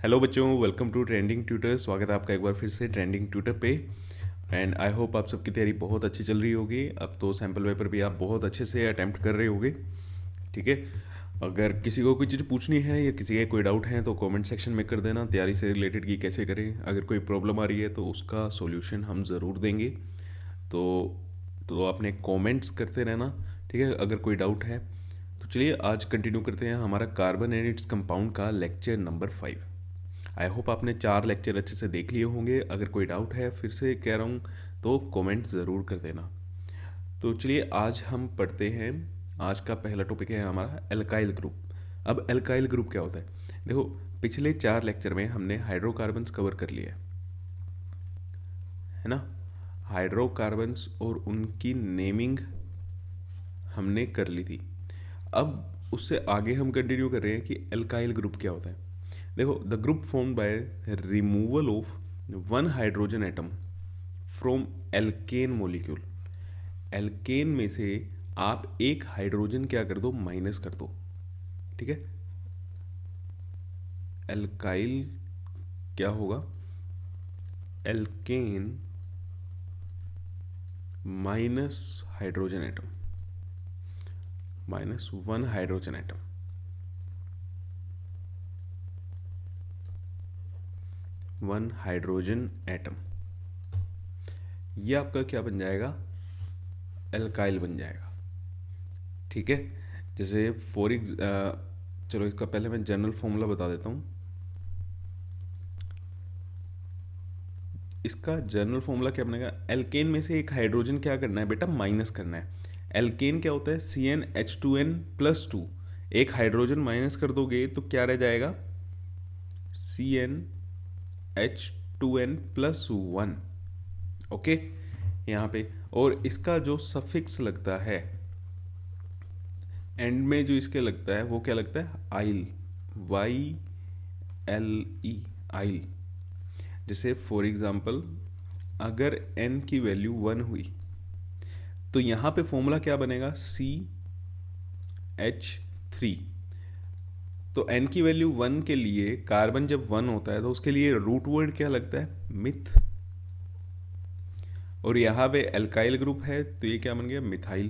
Hello बच्चों, welcome to trending tutor. स्वागत है आपका एक बार फिर से ट्रेंडिंग ट्यूटर पे। एंड आई होप आप सबकी तैयारी बहुत अच्छी चल रही होगी। अब तो सैम्पल पेपर भी आप बहुत अच्छे से अटैम्प्ट कर रहे होगे। ठीक है, अगर किसी को कोई चीज़ पूछनी है या किसी के कोई डाउट है तो कमेंट सेक्शन में कर देना। तैयारी से रिलेटेड की कैसे करें, अगर कोई प्रॉब्लम आ रही है तो उसका सॉल्यूशन हम ज़रूर देंगे। तो आपने कमेंट्स करते रहना। ठीक है, अगर कोई डाउट है तो चलिए आज कंटिन्यू करते हैं हमारा कार्बन एंड इट्स कंपाउंड का लेक्चर नंबर 5। आई होप आपने 4 लेक्चर अच्छे से देख लिए होंगे। अगर कोई डाउट है फिर से कह रहा हूँ तो कमेंट ज़रूर कर देना। तो चलिए आज हम पढ़ते हैं। आज का पहला टॉपिक है हमारा एल्काइल ग्रुप। अब एल्काइल ग्रुप क्या होता है, देखो पिछले 4 लेक्चर में हमने हाइड्रोकार्बन्स कवर कर लिया है ना। हाइड्रोकार्बन्स और उनकी नेमिंग हमने कर ली थी। अब उससे आगे हम कंटिन्यू कर रहे हैं कि एल्काइल ग्रुप क्या होता है। देखो, the group formed by removal of one hydrogen atom from alkane molecule. Alkane में से आप एक हाइड्रोजन क्या कर दो, माइनस कर दो। ठीक है, एल्काइल क्या होगा, alkane minus hydrogen atom, minus one hydrogen atom. One hydrogen atom, ये आपका क्या बन जाएगा, एल्काइल बन जाएगा। ठीक है, जैसे चलो इसका पहले मैं जनरल फॉर्मूला बता देता हूँ। इसका जनरल फॉर्मूला क्या बनेगा, एल्केन में से एक हाइड्रोजन क्या करना है बेटा, माइनस करना है। एल्केन क्या होता है, CnH2n+2। एक हाइड्रोजन माइनस कर दोगे तो क्या रह जाएगा, CnH2n+1। ओके, यहाँ पे और इसका जो सफिक्स लगता है एंड में, जो इसके लगता है वो क्या लगता है, आइल, YLE, आइल। जैसे फॉर एग्जाम्पल अगर n की वैल्यू 1 हुई तो यहाँ पे फॉर्मूला क्या बनेगा, CH3। तो n की वैल्यू 1 के लिए कार्बन जब 1 होता है तो उसके लिए रूट वर्ड क्या लगता है, मिथ। और यहाँ पे एल्काइल ग्रुप है तो ये क्या बन गया, मिथाइल।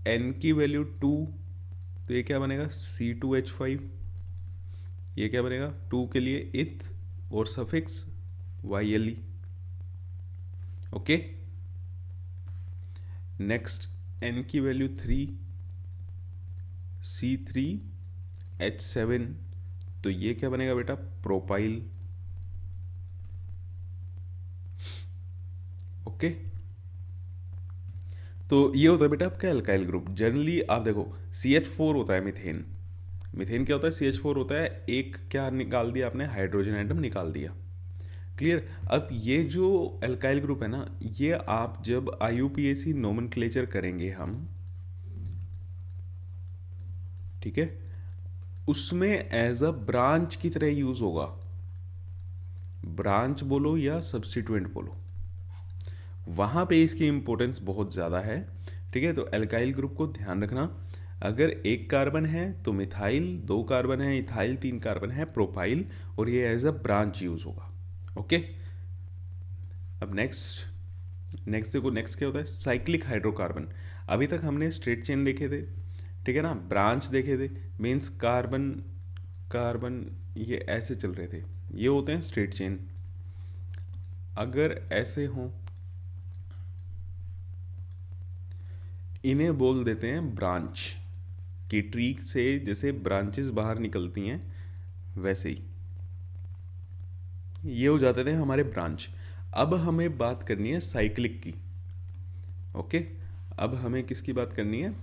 n की वैल्यू 2 तो ये क्या बनेगा, C2H5। ये क्या बनेगा, 2 के लिए इथ और suffix YLE। Okay, next n की वैल्यू 3, C3H7। तो ये क्या बनेगा बेटा, प्रोपाइल। ओके, तो ये होता है बेटा आपका एल्काइल ग्रुप। जनरली आप देखो CH4 होता है मीथेन। मीथेन क्या होता है, CH4 होता है। एक क्या निकाल दिया आपने, हाइड्रोजन एटम निकाल दिया। क्लियर। अब ये जो एल्काइल ग्रुप है ना, ये आप जब IUPAC नोमेनक्लेचर करेंगे हम, ठीक है, उसमें एज अ ब्रांच की तरह यूज होगा। ब्रांच बोलो या सब्स्टिट्यूएंट बोलो, वहां पे इसकी इंपॉर्टेंस बहुत ज़्यादा है। ठीक है, तो एल्काइल ग्रुप को ध्यान रखना। अगर एक कार्बन है तो मिथाइल, 2 कार्बन है इथाइल, 3 कार्बन है प्रोपाइल, और ये एज अ ब्रांच यूज होगा। ओके, अब नेक्स्ट देखो, नेक्स्ट क्या होता है, साइक्लिक हाइड्रोकार्बन। अभी तक हमने स्ट्रेट चेन देखे थे, ठीक है ना, ब्रांच देखे थे, मीन्स कार्बन कार्बन ये ऐसे चल रहे थे, ये होते हैं स्ट्रेट चेन। अगर ऐसे हों इन्हें बोल देते हैं ब्रांच। की ट्री से जैसे ब्रांचेस बाहर निकलती हैं वैसे ही ये हो जाते थे हमारे ब्रांच। अब हमें बात करनी है साइक्लिक की। ओके, अब हमें किसकी बात करनी है,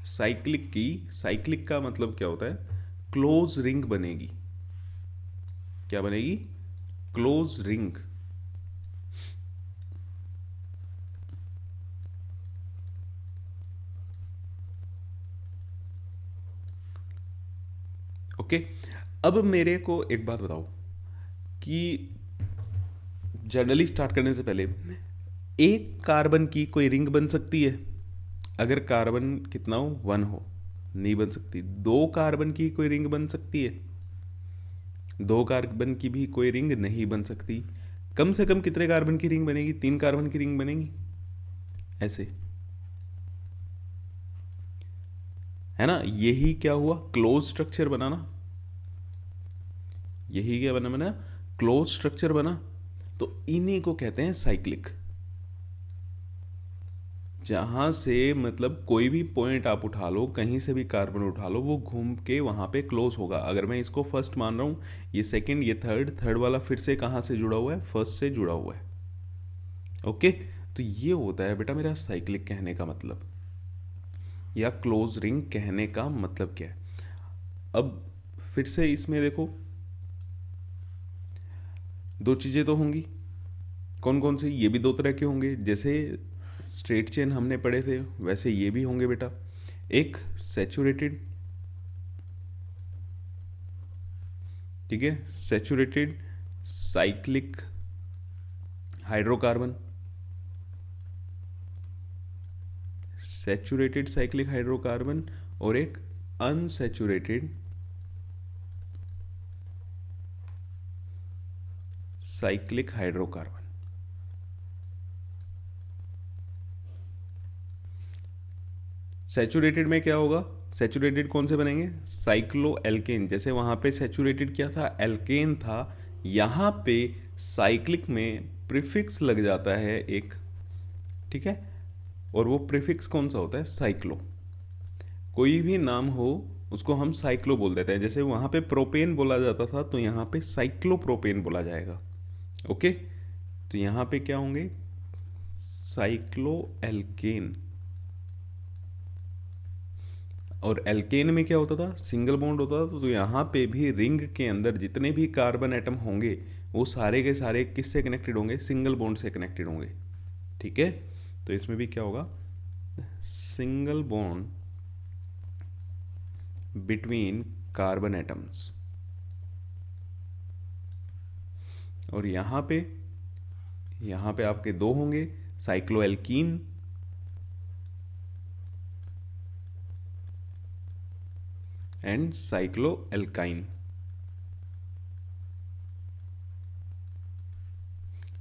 साइक्लिक की। साइक्लिक का मतलब क्या होता है, क्लोज रिंग बनेगी। क्या बनेगी, क्लोज रिंग। ओके, अब मेरे को एक बात बताओ कि जनरली स्टार्ट करने से पहले एक कार्बन की कोई रिंग बन सकती है, अगर कार्बन कितना हो, 1 हो, नहीं बन सकती। 2 कार्बन की कोई रिंग बन सकती है, दो कार्बन की भी कोई रिंग नहीं बन सकती। कम से कम कितने कार्बन की रिंग बनेगी? 3 कार्बन की रिंग बनेगी, ऐसे, है ना। यही क्या हुआ? क्लोज स्ट्रक्चर बना ना। यही क्या बना? क्लोज स्ट्रक्चर बना। तो इन्हीं को कहते हैं साइक्लिक। जहां से मतलब कोई भी पॉइंट आप उठा लो, कहीं से भी कार्बन उठा लो, वो घूम के वहां पे क्लोज होगा। अगर मैं इसको फर्स्ट मान रहा हूं, ये सेकंड, ये थर्ड वाला फिर से कहां से जुड़ा हुआ है? फर्स्ट से जुड़ा हुआ है। ओके, तो ये होता है बेटा मेरा साइक्लिक कहने का मतलब, या क्लोज रिंग कहने का मतलब क्या है। अब फिर से इसमें देखो, दो चीजें तो होंगी। कौन कौन सी? ये भी दो तरह के होंगे। जैसे स्ट्रेट चेन हमने पढ़े थे, वैसे ये भी होंगे बेटा। एक सैचुरेटेड, ठीक है, saturated cyclic hydrocarbon, saturated cyclic hydrocarbon, और एक अनसैचुरेटेड साइक्लिक हाइड्रोकार्बन। सैचुरेटेड में क्या होगा? सैचुरेटेड कौन से बनेंगे? Cyclo alkane. जैसे वहां पे सैचुरेटेड क्या था? एल्केन था। यहां पे साइक्लिक में प्रीफिक्स लग जाता है एक, ठीक है, और वो प्रीफिक्स कौन सा होता है? साइक्लो। कोई भी नाम हो उसको हम साइक्लो बोल देते हैं। जैसे वहां पे प्रोपेन बोला जाता था, तो यहां पे साइक्लोप्रोपेन बोला जाएगा। ओके, तो यहां पे क्या होंगे? Cyclo alkene. और एल्केन में क्या होता था? सिंगल बॉन्ड होता था। तो यहाँ पे भी रिंग के अंदर जितने भी कार्बन एटम होंगे, वो सारे के सारे किससे कनेक्टेड होंगे? सिंगल बॉन्ड से कनेक्टेड होंगे। ठीक है, तो इसमें भी क्या होगा? Single bond between carbon atoms. और यहाँ पे आपके दो होंगे, cycloalkene and cycloalkyne.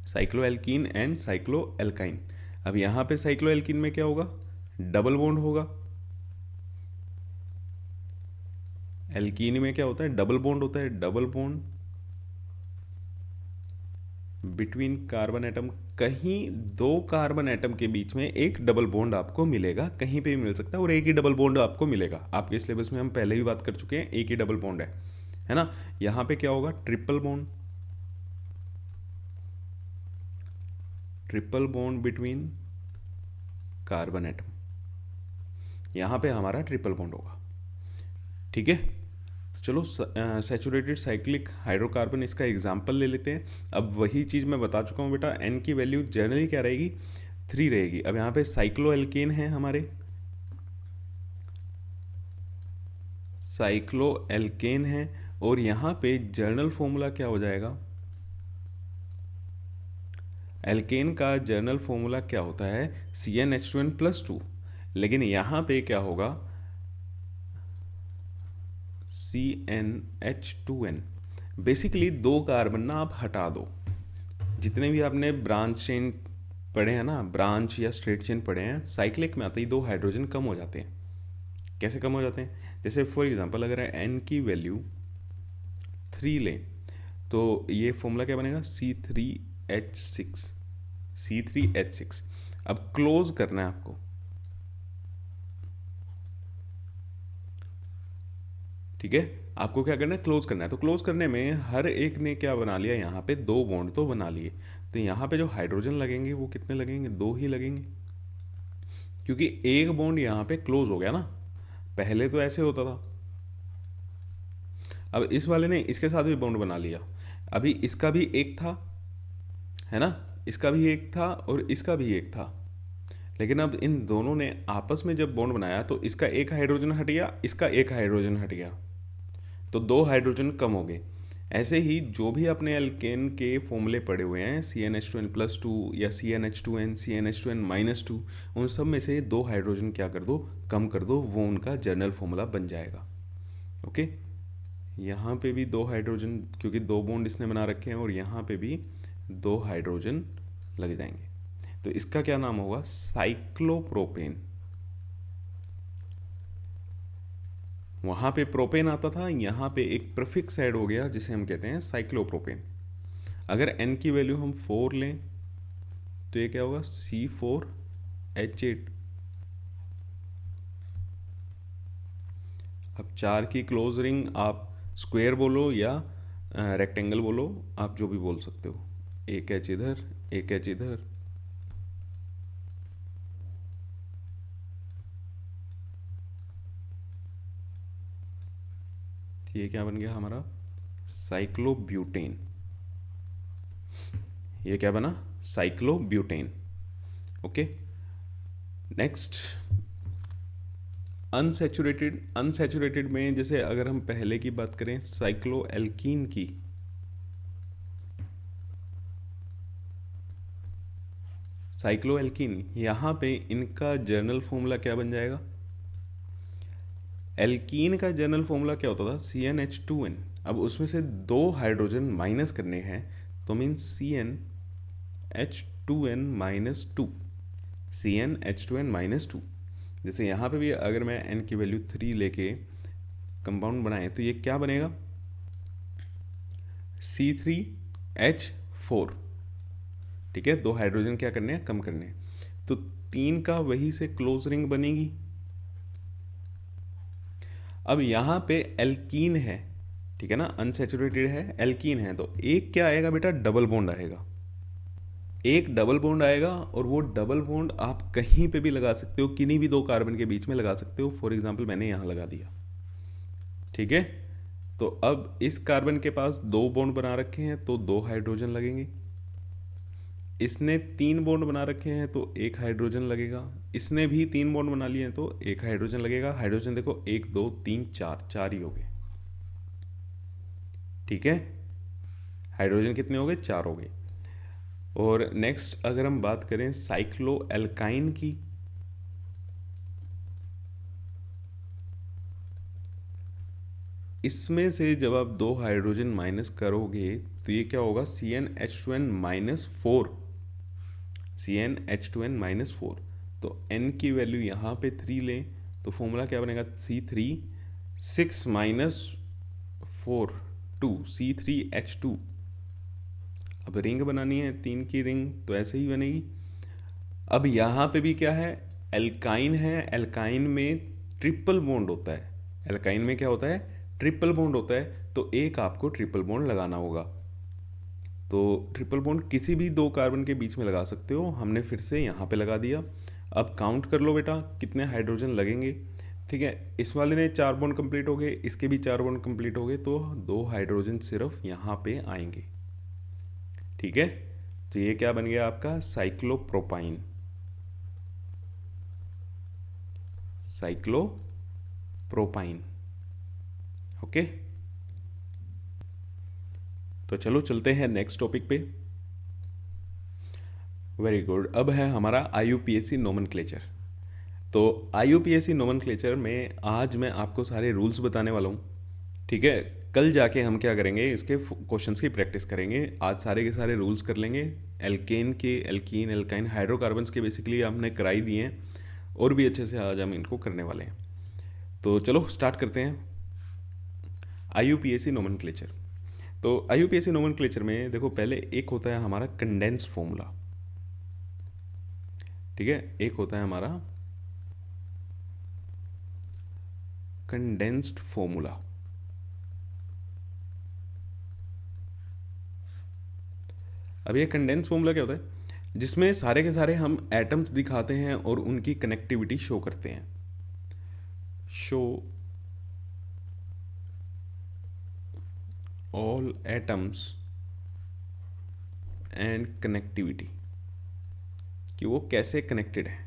Cycloalkene and cycloalkyne. अब यहां पे साइक्लोएल्कीन में क्या होगा? डबल बॉन्ड होगा। एल्कीन में क्या होता है? डबल बॉन्ड होता है। Double bond between carbon atom. कहीं दो कार्बन एटम के बीच में एक डबल बॉन्ड आपको मिलेगा, कहीं पे भी मिल सकता है, और एक ही डबल बॉन्ड आपको मिलेगा। आपके सिलेबस में हम पहले भी बात कर चुके हैं, एक ही डबल बॉन्ड है ना। यहां पे क्या होगा? Triple bond. Triple bond between carbon atom. यहां पे हमारा ट्रिपल बॉन्ड होगा। ठीक है, तो चलो सैचुरेटेड साइक्लिक हाइड्रोकार्बन इसका एग्जांपल ले लेते हैं। अब वही चीज़ मैं बता चुका हूँ बेटा, एन की वैल्यू जनरली क्या रहेगी? 3 रहेगी। अब यहाँ पे साइक्लोएल्केन है हमारे, साइक्लोएल्केन है, और यहाँ पे जर्नल फॉर्मूला क्या हो जाएगा? एल्केन का जर्नल फॉर्मूला क्या होता है? CnH2n+2। लेकिन यहाँ पे क्या होगा? CnH2n। बेसिकली दो कार्बन ना आप हटा दो। जितने भी आपने ब्रांच चेन पढ़े हैं ना, ब्रांच या स्ट्रेट चेन पढ़े हैं, साइक्लिक में आते ही दो हाइड्रोजन कम हो जाते हैं। कैसे कम हो जाते हैं? जैसे फॉर एग्जांपल अगर n की वैल्यू 3 लें, तो ये फॉर्मूला क्या बनेगा? C3H6। C3H6। अब क्लोज करना है आपको, ठीक है, आपको क्या करना है? क्लोज करना है। तो क्लोज करने में हर एक ने क्या बना लिया? यहाँ पे दो बॉन्ड तो बना लिए। तो यहाँ पे जो हाइड्रोजन लगेंगे वो कितने लगेंगे? दो ही लगेंगे, क्योंकि एक बॉन्ड यहाँ पे क्लोज हो गया ना। पहले तो ऐसे होता था। अब इस वाले ने इसके साथ भी बॉन्ड बना लिया। अभी इसका भी एक था, है ना, इसका भी एक था और इसका भी एक था। लेकिन अब इन दोनों ने आपस में जब बॉन्ड बनाया तो इसका एक हाइड्रोजन हट गया, इसका एक हाइड्रोजन हट गया, तो दो हाइड्रोजन कम हो गए। ऐसे ही जो भी अपने एल्केन के फॉर्मूले पड़े हुए हैं, CnH2n+2 या CnH2n, CnH2n-2, उन सब में से दो हाइड्रोजन क्या कर दो? कम कर दो, वो उनका जर्नल फॉर्मूला बन जाएगा। ओके, यहाँ पे भी 2 हाइड्रोजन, क्योंकि 2 बॉन्ड इसने बना रखे हैं, और यहाँ पे भी 2 हाइड्रोजन लग जाएंगे। तो इसका क्या नाम होगा? साइक्लोप्रोपेन। वहाँ पे प्रोपेन आता था, यहाँ पे एक प्रीफिक्स ऐड हो गया जिसे हम कहते हैं साइक्लोप्रोपेन। अगर n की वैल्यू हम 4 लें तो ये क्या होगा? C4H8। अब 4 की क्लोज रिंग आप स्क्वायर बोलो या रेक्टेंगल बोलो, आप जो भी बोल सकते हो। एक एच इधर, एक एच इधर, ये क्या बन गया हमारा? साइक्लोब्यूटेन। ये क्या बना? साइक्लोब्यूटेन। ओके, नेक्स्ट अनसैचुरेटेड में जैसे अगर हम पहले की बात करें साइक्लोएल्कीन की, साइक्लोएल्कीन यहाँ पे इनका जर्नल फॉर्मूला क्या बन जाएगा? एल्कीन का जर्नल फॉर्मूला क्या होता था? CnH2n। अब उसमें से 2 हाइड्रोजन माइनस करने हैं तो मीन CnH2n-2, CnH2n-2। जैसे यहाँ पे भी अगर मैं n की वैल्यू 3 लेके कंपाउंड बनाए तो ये क्या बनेगा? C3H4। ठीक है, 2 हाइड्रोजन क्या करने हैं? कम करने हैं। तो 3 का वही से क्लोज रिंग बनेगी। अब यहाँ पे एल्कीन है, ठीक है ना, अनसैचुरेटेड है, एल्कीन है, तो एक क्या आएगा बेटा? डबल बॉन्ड आएगा। एक डबल बॉन्ड आएगा, और वो डबल बॉन्ड आप कहीं पे भी लगा सकते हो, किन्हीं भी 2 कार्बन के बीच में लगा सकते हो। फॉर एग्जांपल मैंने यहाँ लगा दिया, ठीक है। तो अब इस कार्बन के पास 2 बॉन्ड बना रखे हैं तो 2 हाइड्रोजन लगेंगे। इसने 3 बॉन्ड बना रखे हैं तो 1 हाइड्रोजन लगेगा। इसने भी 3 बॉन्ड बना लिए हैं तो 1 हाइड्रोजन लगेगा। हाइड्रोजन देखो 1 2 3 4, 4 ही हो गए, ठीक है। हाइड्रोजन कितने हो गए? 4 हो गए। और नेक्स्ट अगर हम बात करें साइक्लो एल्काइन की, इसमें से जब आप 2 हाइड्रोजन माइनस करोगे तो ये क्या होगा? CnH2n-4, CnH2n-4। तो n की वैल्यू यहाँ पे 3 लें तो फॉर्मूला क्या बनेगा? C3 6-4 2, C3H2। अब रिंग बनानी है 3 की रिंग तो ऐसे ही बनेगी। अब यहाँ पे भी क्या है? एल्काइन है। एल्काइन में ट्रिपल बॉन्ड होता है। एल्काइन में क्या होता है? ट्रिपल बॉन्ड होता है। तो एक आपको ट्रिपल बॉन्ड लगाना होगा। तो ट्रिपल बॉन्ड किसी भी 2 कार्बन के बीच में लगा सकते हो। हमने फिर से यहाँ पे लगा दिया। अब काउंट कर लो बेटा कितने हाइड्रोजन लगेंगे, ठीक है। इस वाले ने 4 बॉन्ड कंप्लीट हो गए, इसके भी 4 बॉन्ड कंप्लीट हो गए, तो 2 हाइड्रोजन सिर्फ यहाँ पे आएंगे, ठीक है। तो ये क्या बन गया आपका? साइक्लोप्रोपाइन। साइक्लोप्रोपाइन, ओके। तो चलो चलते हैं नेक्स्ट टॉपिक पे। Very good. अब है हमारा IUPAC नोमेनक्लेचर। तो IUPAC नोमेनक्लेचर में आज मैं आपको सारे रूल्स बताने वाला हूँ, ठीक है। कल जाके हम क्या करेंगे? इसके क्वेश्चंस की प्रैक्टिस करेंगे। आज सारे के सारे रूल्स कर लेंगे। एल्केन के, एल्कीन, एल्काइन, हाइड्रोकार्बन्स के बेसिकली हमने कराई दिए हैं, और भी अच्छे से आज हम इनको करने वाले हैं। तो चलो स्टार्ट करते हैं IUPAC नोमेनक्लेचर। तो IUPAC नोमेनक्लेचर में देखो पहले एक होता है हमारा कंडेंस फॉर्मूला, ठीक है। एक होता है हमारा कंडेंस्ड फॉर्मूला। अब ये कंडेंस फॉर्मूला क्या होता है? जिसमें सारे के सारे हम एटम्स दिखाते हैं और उनकी कनेक्टिविटी शो करते हैं। Show all atoms and connectivity, कि वो कैसे कनेक्टेड है।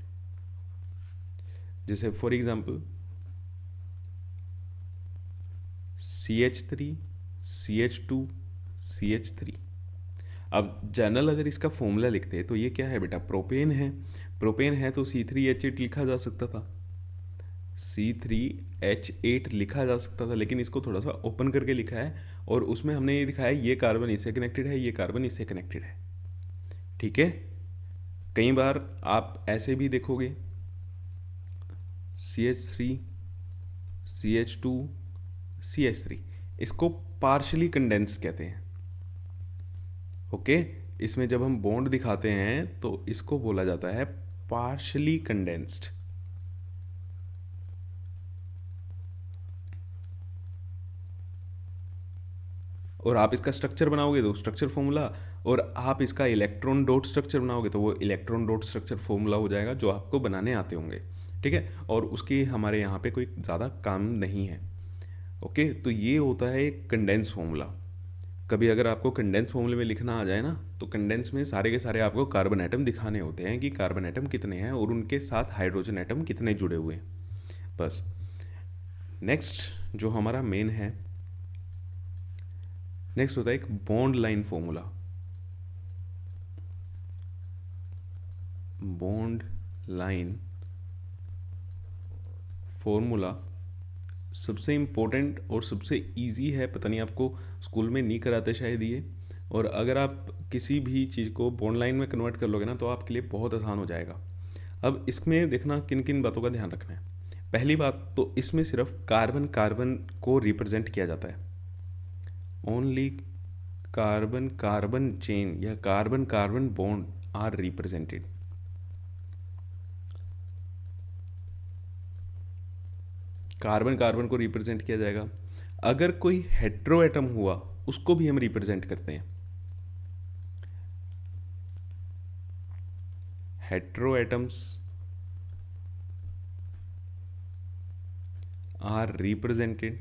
जैसे for example CH3 CH2 CH3। अब जनरल अगर इसका फॉर्मूला लिखते हैं तो ये क्या है बेटा? प्रोपेन है। प्रोपेन है तो C3H8 लिखा जा सकता था। C3H8 लिखा जा सकता था, लेकिन इसको थोड़ा सा ओपन करके लिखा है और उसमें हमने ये दिखाया ये कार्बन इससे कनेक्टेड है, ये कार्बन इससे कनेक्टेड है। ठीक है, कई बार आप ऐसे भी देखोगे CH3 CH2 CH3, इसको पार्शली कंडेंस कहते हैं। ओके, इसमें जब हम बॉन्ड दिखाते हैं तो इसको बोला जाता है पार्शली कंडेंस्ड। और आप इसका स्ट्रक्चर बनाओगे तो स्ट्रक्चर फॉर्मूला, और आप इसका इलेक्ट्रॉन डॉट स्ट्रक्चर बनाओगे तो वो इलेक्ट्रॉन डॉट स्ट्रक्चर फॉर्मूला हो जाएगा, जो आपको बनाने आते होंगे। ठीक है, और उसकी हमारे यहाँ पे कोई ज़्यादा काम नहीं है। ओके, तो ये होता है एक कंडेंस फॉर्मूला। कभी अगर आपको कंडेंस फॉर्मूले में लिखना आ जाए ना, तो कंडेंस में सारे के सारे आपको कार्बन एटम दिखाने होते हैं कि कार्बन एटम कितने हैं और उनके साथ हाइड्रोजन एटम कितने जुड़े हुए हैं, बस। नेक्स्ट जो हमारा मेन है, नेक्स्ट होता है एक bond line formula. Bond line formula सबसे इम्पोर्टेंट और सबसे इजी है, पता नहीं आपको स्कूल में नहीं कराते शायद ये, और अगर आप किसी भी चीज़ को बॉन्ड लाइन में कन्वर्ट कर लोगे ना तो आपके लिए बहुत आसान हो जाएगा। अब इसमें देखना किन किन बातों का ध्यान रखना है। पहली बात तो इसमें सिर्फ कार्बन कार्बन को रिप्रेजेंट किया जाता है, ओनली कार्बन कार्बन चेन या carbon carbon bond are represented. Carbon carbon को रिप्रेजेंट किया जाएगा। अगर कोई हेट्रो एटम हुआ उसको भी हम रिप्रेजेंट करते हैं। Hetero atoms are represented,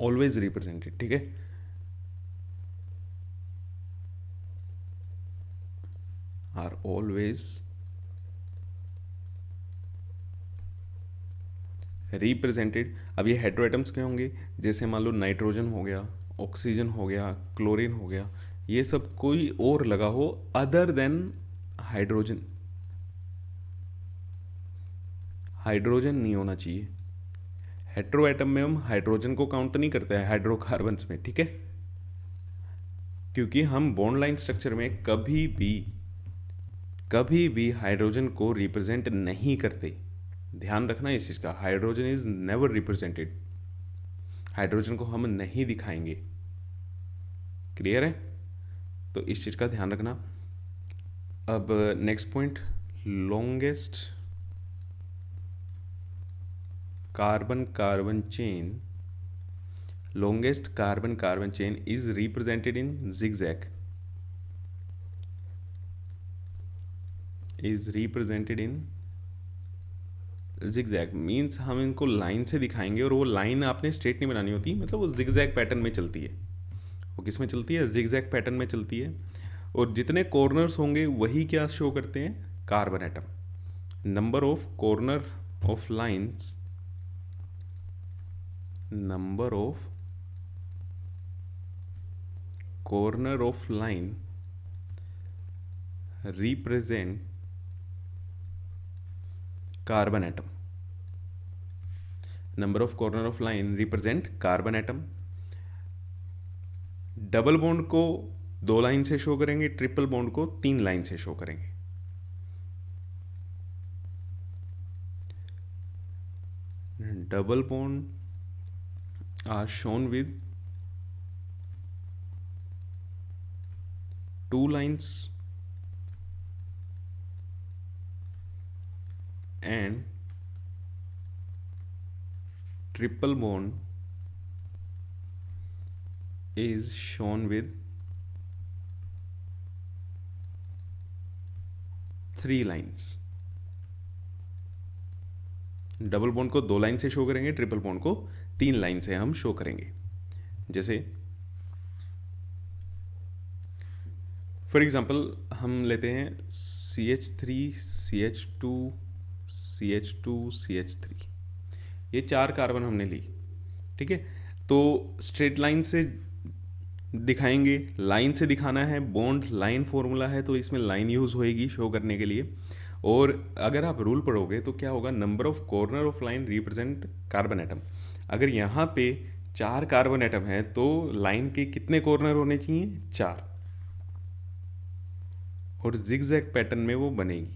always represented. ठीक है, आर ऑलवेज रिप्रेजेंटेड। अब ये हेट्रो एटम्स क्या होंगे, जैसे मान लो नाइट्रोजन हो गया, ऑक्सीजन हो गया, क्लोरीन हो गया, ये सब कोई और लगा हो अदर देन हाइड्रोजन। हाइड्रोजन नहीं होना चाहिए। हेट्रो एटम में हम हाइड्रोजन को काउंट नहीं करते हैं हाइड्रोकार्बन्स में। ठीक है, क्योंकि हम बॉन्ड लाइन स्ट्रक्चर में कभी भी हाइड्रोजन को रिप्रेजेंट नहीं करते। ध्यान रखना इस चीज़ का, hydrogen is never represented. Hydrogen को हम नहीं दिखाएंगे। क्लियर है, तो इस चीज़ का ध्यान रखना। अब next point, longest carbon carbon chain, longest carbon carbon chain is represented in zigzag, is represented in zigzag means हम इनको लाइन से दिखाएंगे, और वो लाइन आपने स्ट्रेट नहीं बनानी होती, मतलब वो जिगजैग पैटर्न में चलती है। वो किस में चलती है, जिगजैग पैटर्न में चलती है। और जितने कॉर्नर्स होंगे वही क्या शो करते हैं, carbon atom. Number of corner of lines, number of corner of line represent carbon atom, number of corner of line represent carbon atom। Double bond को 2 लाइन से शो करेंगे, ट्रिपल बॉन्ड को 3 line से show करेंगे। Double bond are shown with 2 lines and triple bond is shown with 3 lines। Double bond को 2 line से show करेंगे, triple bond को 3 लाइन से हम शो करेंगे। जैसे फॉर एग्जाम्पल हम लेते हैं CH3 CH2 CH2 CH3, ये 4 कार्बन हमने ली। ठीक है, तो स्ट्रेट लाइन से दिखाएंगे, लाइन से दिखाना है, बॉन्ड लाइन फॉर्मूला है तो इसमें लाइन यूज़ होएगी शो करने के लिए। और अगर आप रूल पढ़ोगे तो क्या होगा, number of corner of line represent carbon atom. अगर यहाँ पे 4 कार्बन एटम है तो लाइन के कितने कॉर्नर होने चाहिए, 4, और जिगजैग पैटर्न में वो बनेगी।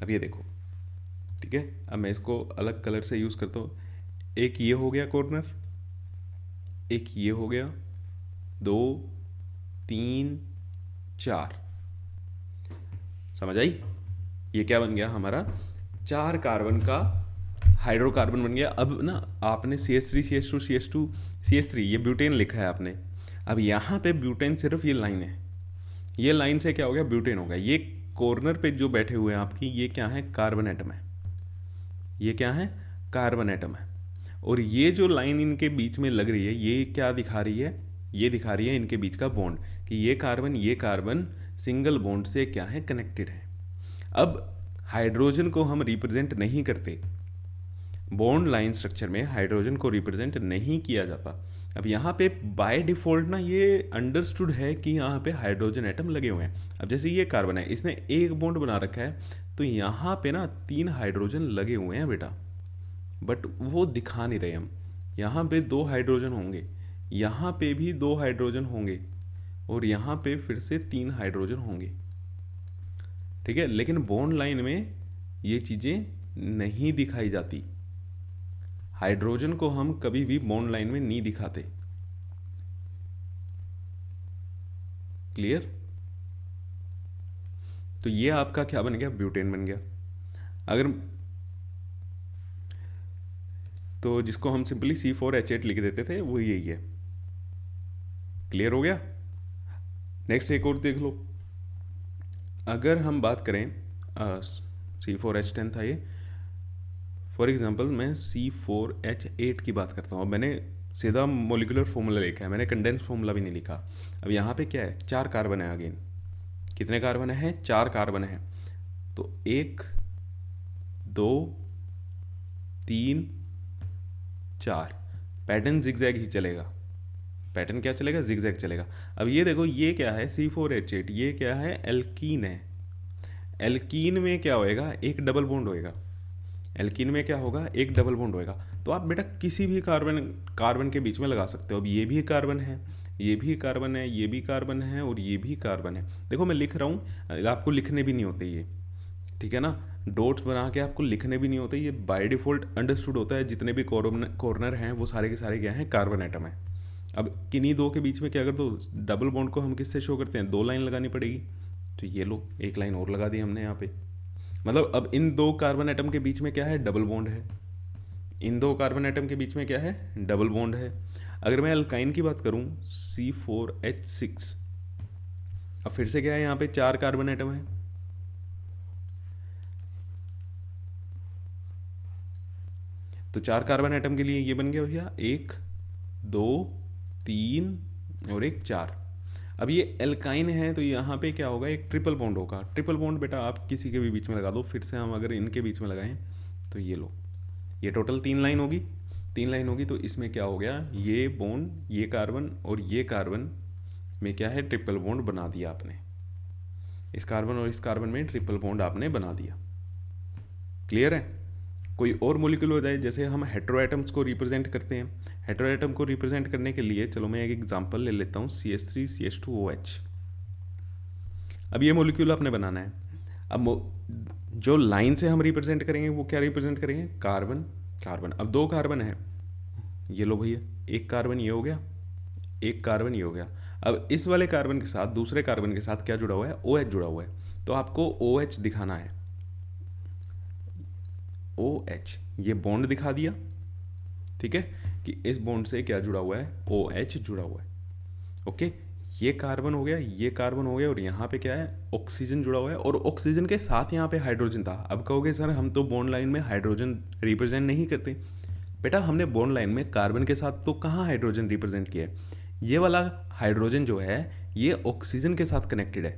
अब ये देखो, ठीक है, अब मैं इसको अलग कलर से यूज़ करता हूँ। एक ये हो गया कॉर्नर, एक ये हो गया, 2 3 4, समझ आई? ये क्या बन गया हमारा, 4 कार्बन का हाइड्रोकार्बन बन गया। अब ना आपने CH3 CH2 CH2 CH3 ये ब्यूटेन लिखा है आपने। अब यहाँ पे ब्यूटेन सिर्फ ये लाइन है, ये लाइन से क्या हो गया, ब्यूटेन हो गया। ये कॉर्नर पे जो बैठे हुए हैं आपकी, ये क्या है, कार्बन एटम है। ये क्या है, कार्बन एटम है। और ये जो लाइन इनके बीच में लग रही है, ये क्या दिखा रही है, ये दिखा रही है इनके बीच का बॉन्ड, कि ये कार्बन सिंगल बॉन्ड से क्या है, कनेक्टेड है। अब हाइड्रोजन को हम रिप्रेजेंट नहीं करते, बॉन्ड लाइन स्ट्रक्चर में हाइड्रोजन को रिप्रेजेंट नहीं किया जाता। अब यहाँ पे बाय डिफ़ॉल्ट ना ये अंडरस्टूड है कि यहाँ पे हाइड्रोजन एटम लगे हुए हैं। अब जैसे ये कार्बन है, इसने एक बॉन्ड बना रखा है, तो यहाँ पे ना 3 हाइड्रोजन लगे हुए हैं बेटा, बट वो दिखा नहीं रहे हम। यहाँ पे 2 हाइड्रोजन होंगे, यहाँ पे भी 2 हाइड्रोजन होंगे, और यहाँ पे फिर से 3 हाइड्रोजन होंगे, ठीक है। लेकिन बॉन्ड लाइन में ये चीज़ें नहीं दिखाई जाती। हाइड्रोजन को हम कभी भी बॉन्ड लाइन में नहीं दिखाते। क्लियर? तो ये आपका क्या बन गया, ब्यूटेन बन गया। अगर तो जिसको हम सिंपली C4H8 लिख देते थे, वो यही है। क्लियर हो गया? नेक्स्ट एक और देख लो। अगर हम बात करें C4H10 था ये, फॉर एग्जांपल मैं C4H8 की बात करता हूँ। अब मैंने सीधा मोलिकुलर फॉर्मूला लिखा है, मैंने कंडेंस फॉर्मूला भी नहीं लिखा। अब यहाँ पे क्या है, 4 कार्बन है। अगेन कितने कार्बन है, 4 कार्बन है। तो 1 2 3 4, पैटर्न जिगजैग ही चलेगा। पैटर्न क्या चलेगा, जिगजैग चलेगा। अब ये देखो, ये क्या है, C4H8, ये क्या है, एल्कीन है। एल्कीन में क्या होएगा, एक डबल बॉन्ड होएगा। एल्कीन में क्या होगा, एक डबल बॉन्ड होएगा। तो आप बेटा किसी भी कार्बन के बीच में लगा सकते हो। अब ये भी कार्बन है, ये भी कार्बन है, ये भी कार्बन है, और ये भी कार्बन है। देखो मैं लिख रहा हूँ, आपको लिखने भी नहीं होते ये, ठीक है ना, डॉट्स बना के आपको लिखने भी नहीं होते। ये बाय डिफ़ॉल्ट अंडरस्टूड होता है। जितने भी कॉर्नर हैं वो सारे के सारे क्या हैं, कार्बन आइटम है। अब किन्हीं दो के बीच में क्या कर दो, डबल बॉन्ड को हम किससे शो करते हैं, 2 लाइन लगानी पड़ेगी। तो ये लो, एक लाइन और लगा दी हमने यहाँ पे। मतलब अब इन 2 कार्बन एटम के बीच में क्या है, डबल बॉन्ड है। इन 2 कार्बन एटम के बीच में क्या है, डबल बॉन्ड है। अगर मैं अल्काइन की बात करूं, C4H6, अब फिर से क्या है, यहाँ पे 4 कार्बन एटम है। तो 4 कार्बन एटम के लिए ये बन गया भैया 1 2 3 और एक 4। अब ये एल्काइन है, तो यहाँ पे क्या होगा, एक ट्रिपल बॉन्ड होगा। ट्रिपल बॉन्ड बेटा आप किसी के भी बीच में लगा दो। फिर से हम अगर इनके बीच में लगाएं तो ये लो, ये टोटल 3 लाइन होगी। 3 लाइन होगी तो इसमें क्या हो गया, ये बॉन्ड, ये कार्बन और ये कार्बन में क्या है, ट्रिपल बॉन्ड बना दिया आपने। इस कार्बन और इस कार्बन में ट्रिपल बॉन्ड आपने बना दिया। क्लियर है? कोई और मॉलिक्यूल हो जाए, जैसे हम हेटेरोएटम्स को रिप्रेजेंट करते हैं। हेटेरोएटम को रिप्रेजेंट करने के लिए चलो मैं एक एग्जांपल ले लेता हूँ, CH3 CH2OH। अब ये मॉलिक्यूल आपने बनाना है। अब जो लाइन से हम रिप्रेजेंट करेंगे वो क्या रिप्रेजेंट करेंगे, कार्बन कार्बन। अब 2 कार्बन है, ये लो भैया, एक कार्बन ये हो गया, एक कार्बन ये हो गया। अब इस वाले कार्बन के साथ दूसरे कार्बन के साथ क्या जुड़ा हुआ है, OH जुड़ा हुआ है। तो आपको OH दिखाना है, OH, ये बॉन्ड दिखा दिया, ठीक है, कि इस बॉन्ड से क्या जुड़ा हुआ है, OH जुड़ा हुआ है। ओके, ये कार्बन हो गया, ये कार्बन हो गया, और यहाँ पे क्या है, ऑक्सीजन जुड़ा हुआ है, और ऑक्सीजन के साथ यहाँ पे हाइड्रोजन था। अब कहोगे सर हम तो बॉन्ड लाइन में हाइड्रोजन रिप्रेजेंट नहीं करते। बेटा हमने बॉन्ड लाइन में कार्बन के साथ तो कहाँ हाइड्रोजन रिप्रेजेंट किया है। ये वाला हाइड्रोजन जो है ये ऑक्सीजन के साथ कनेक्टेड है,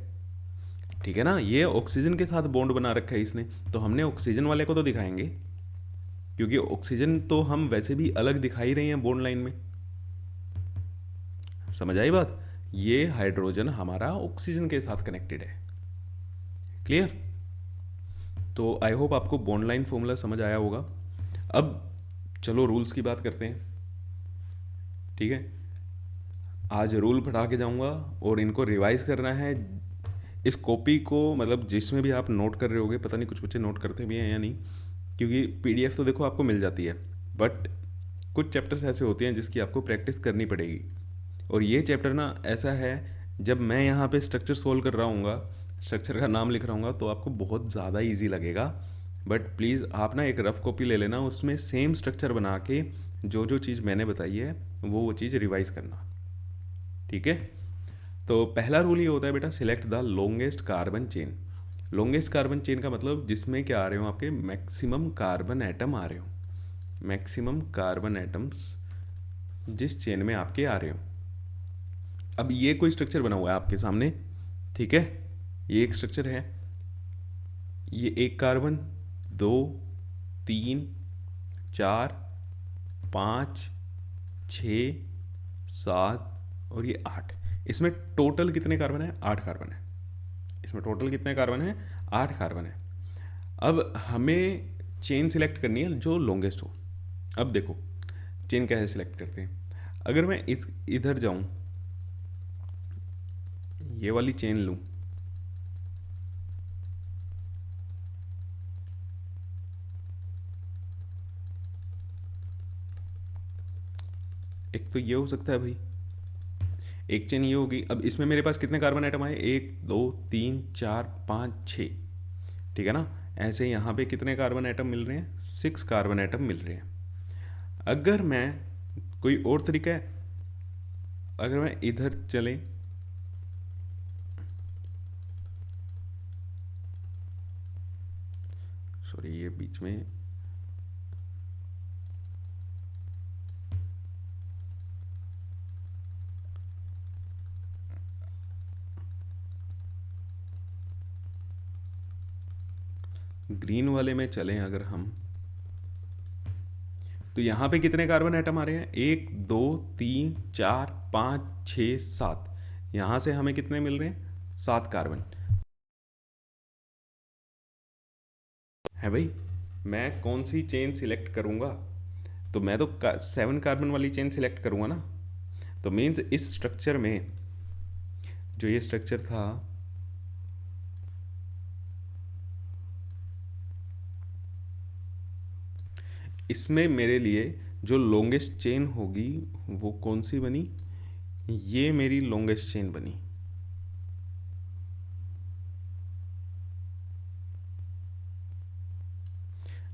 ठीक है ना, ये ऑक्सीजन के साथ बॉन्ड बना रखा है इसने। तो हमने ऑक्सीजन वाले को तो दिखाएंगे, क्योंकि ऑक्सीजन तो हम वैसे भी अलग दिखाई रहे हैं बॉन्ड लाइन में। समझ आई बात? ये हाइड्रोजन हमारा ऑक्सीजन के साथ कनेक्टेड है। क्लियर? तो आई होप आपको बॉन्ड लाइन फॉर्मूला समझ आया होगा। अब चलो रूल्स की बात करते हैं, ठीक है। आज रूल पढ़ा के जाऊंगा और इनको रिवाइज करना है। इस कॉपी को मतलब जिसमें भी आप नोट कर रहे होगे, पता नहीं कुछ बच्चे नोट करते भी हैं या नहीं, क्योंकि पीडीएफ तो देखो आपको मिल जाती है, बट कुछ चैप्टर्स ऐसे होते हैं जिसकी आपको प्रैक्टिस करनी पड़ेगी। और ये चैप्टर ना ऐसा है, जब मैं यहाँ पे स्ट्रक्चर सोल्व कर रहा हूँगा, स्ट्रक्चर का नाम लिख रहा हूँगा, तो आपको बहुत ज़्यादा ईजी लगेगा। बट प्लीज़ आप ना एक रफ कॉपी ले लेना, उसमें सेम स्ट्रक्चर बना के जो जो चीज़ मैंने बताई है वो चीज़ रिवाइज करना, ठीक है। तो पहला रूल ये होता है बेटा, select the longest carbon chain. Longest carbon chain का मतलब जिसमें क्या आ रहे हो, आपके मैक्सिमम कार्बन एटम आ रहे हो, मैक्सिमम कार्बन एटम्स जिस चेन में आपके आ रहे हो। अब ये कोई स्ट्रक्चर बना हुआ है आपके सामने, ठीक है, ये एक स्ट्रक्चर है, ये एक कार्बन, 2, 3, 4, 5, 6, 7 और ये 8। इसमें टोटल कितने कार्बन है? 8 कार्बन है। इसमें टोटल कितने कार्बन है? 8 कार्बन है। अब हमें चेन सिलेक्ट करनी है जो लॉन्गेस्ट हो। अब देखो चेन कैसे सिलेक्ट करते हैं। अगर मैं इधर जाऊं, ये वाली चेन लूं, एक तो ये हो सकता है भाई, एक चेन ये होगी। अब इसमें मेरे पास कितने कार्बन आइटम आए? 1, 2, 3, 4, 5, 6, ठीक है ना। ऐसे यहाँ पे कितने कार्बन आइटम मिल रहे हैं? 6 कार्बन आइटम मिल रहे हैं। अगर मैं कोई और तरीका है, अगर मैं इधर चले, सॉरी ये बीच में, ग्रीन वाले में चलें अगर हम, तो यहां पे कितने कार्बन एटम आ रहे हैं? 1, 2, 3, 4, 5, 6, 7। यहां से हमें कितने मिल रहे हैं? 7 कार्बन है भाई। मैं कौन सी चेन सिलेक्ट करूंगा? तो मैं तो 7 कार्बन वाली चेन सिलेक्ट करूंगा ना। तो मीन्स इस स्ट्रक्चर में जो ये स्ट्रक्चर था, इसमें मेरे लिए जो लॉन्गेस्ट चेन होगी वो कौन सी बनी? ये मेरी लॉन्गेस्ट चेन बनी।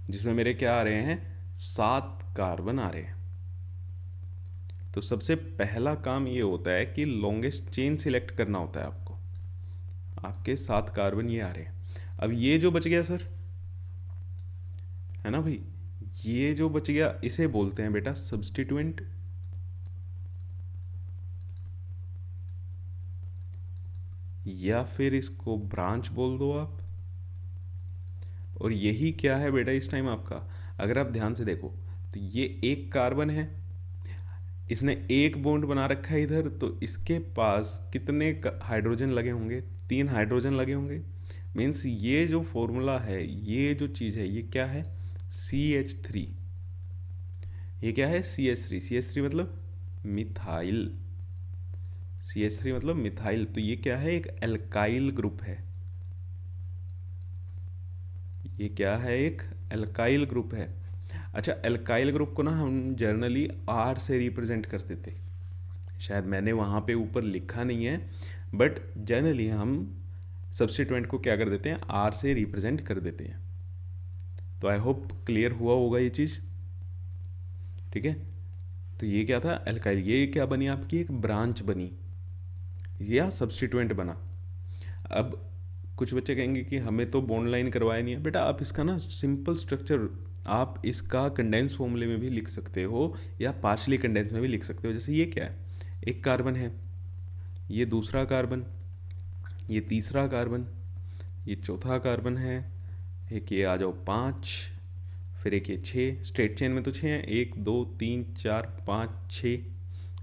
जिसमें मेरे क्या आ रहे हैं? 7 कार्बन आ रहे हैं। तो सबसे पहला काम ये होता है कि लॉन्गेस्ट चेन सिलेक्ट करना होता है आपको। आपके 7 कार्बन ये आ रहे हैं। अब ये जो बच गया सर, है ना भाई, ये जो बच गया इसे बोलते हैं बेटा सब्स्टिट्यूएंट, या फिर इसको ब्रांच बोल दो आप। और यही क्या है बेटा इस टाइम आपका, अगर आप ध्यान से देखो तो ये एक कार्बन है, इसने एक बॉन्ड बना रखा है इधर, तो इसके पास कितने हाइड्रोजन लगे होंगे? 3 हाइड्रोजन लगे होंगे। मीन्स ये जो फॉर्मूला है, ये जो चीज़ है, ये क्या है? CH3। ये क्या है? CH3। CH3 मतलब मिथाइल। CH3 मतलब मिथाइल। तो ये क्या है? एक एल्काइल ग्रुप है। ये क्या है? एक एल्काइल ग्रुप है। अच्छा, एल्काइल ग्रुप को ना हम जर्नली R से रिप्रेजेंट करते थे, शायद मैंने वहाँ पे ऊपर लिखा नहीं है, बट जनरली हम सब्स्टिट्यूएंट को क्या कर देते हैं? R से रिप्रेजेंट कर देते हैं। तो आई होप क्लियर हुआ होगा ये चीज़, ठीक है। तो ये क्या था? एल्काइल। ये क्या बनी आपकी? एक ब्रांच बनी या सब्स्टिट्यूएंट बना। अब कुछ बच्चे कहेंगे कि हमें तो बॉन्ड लाइन करवाया नहीं है। बेटा आप इसका ना सिंपल स्ट्रक्चर, आप इसका कंडेंस फॉर्मूले में भी लिख सकते हो या पार्शली कंडेंस में भी लिख सकते हो। जैसे ये क्या है? एक कार्बन है, ये दूसरा कार्बन, ये तीसरा कार्बन, ये चौथा कार्बन है, एक ये आ जाओ 5, फिर एक ये 6। स्ट्रेट चेन में तो 6 हैं, 1, 2, 3, 4, 5, 6,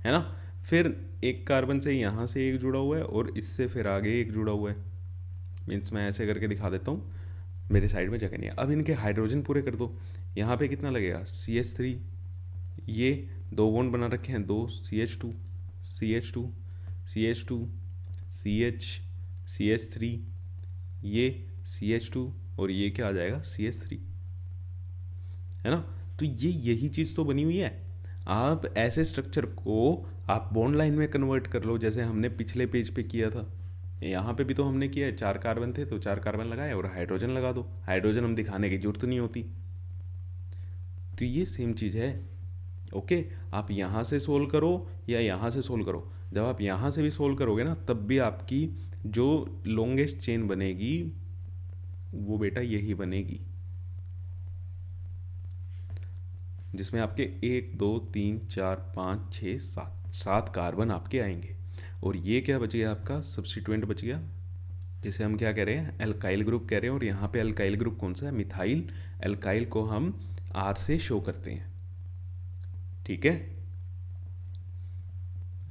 है ना। फिर एक कार्बन से यहाँ से एक जुड़ा हुआ है और इससे फिर आगे एक जुड़ा हुआ है। मीन्स मैं ऐसे करके दिखा देता हूँ। मेरे साइड में जगह नहीं है। अब इनके हाइड्रोजन पूरे कर दो। यहाँ पे कितना लगेगा, CH3, ये 2 बॉन्ड बना रखे हैं, 2 CH2 CH2 CH2 CH CH3, ये CH2 और ये क्या आ जाएगा, CH3, है ना। तो ये यही चीज़ तो बनी हुई है। आप ऐसे स्ट्रक्चर को आप बॉन्ड लाइन में कन्वर्ट कर लो, जैसे हमने पिछले पेज पे किया था। यहाँ पे भी तो हमने किया है, 4 कार्बन थे तो 4 कार्बन लगाए और हाइड्रोजन लगा दो। हाइड्रोजन हम दिखाने की जरूरत नहीं होती। तो ये सेम चीज़ है। ओके, आप यहाँ से सोल्व करो या यहाँ से सोल्व करो, जब आप यहाँ से भी सोल्व करोगे ना, तब भी आपकी जो लॉन्गेस्ट चेन बनेगी वो बेटा यही बनेगी, जिसमें आपके 1 2 3 4 5 6 7 कार्बन आपके आएंगे। और ये क्या बच गया आपका, सब्स्टिट्यूएंट बच गया, जिसे हम क्या कह रहे हैं, एल्काइल ग्रुप कह रहे हैं। और यहाँ पे एल्काइल ग्रुप कौन सा है, मिथाइल। एल्काइल को हम R से शो करते हैं, ठीक है।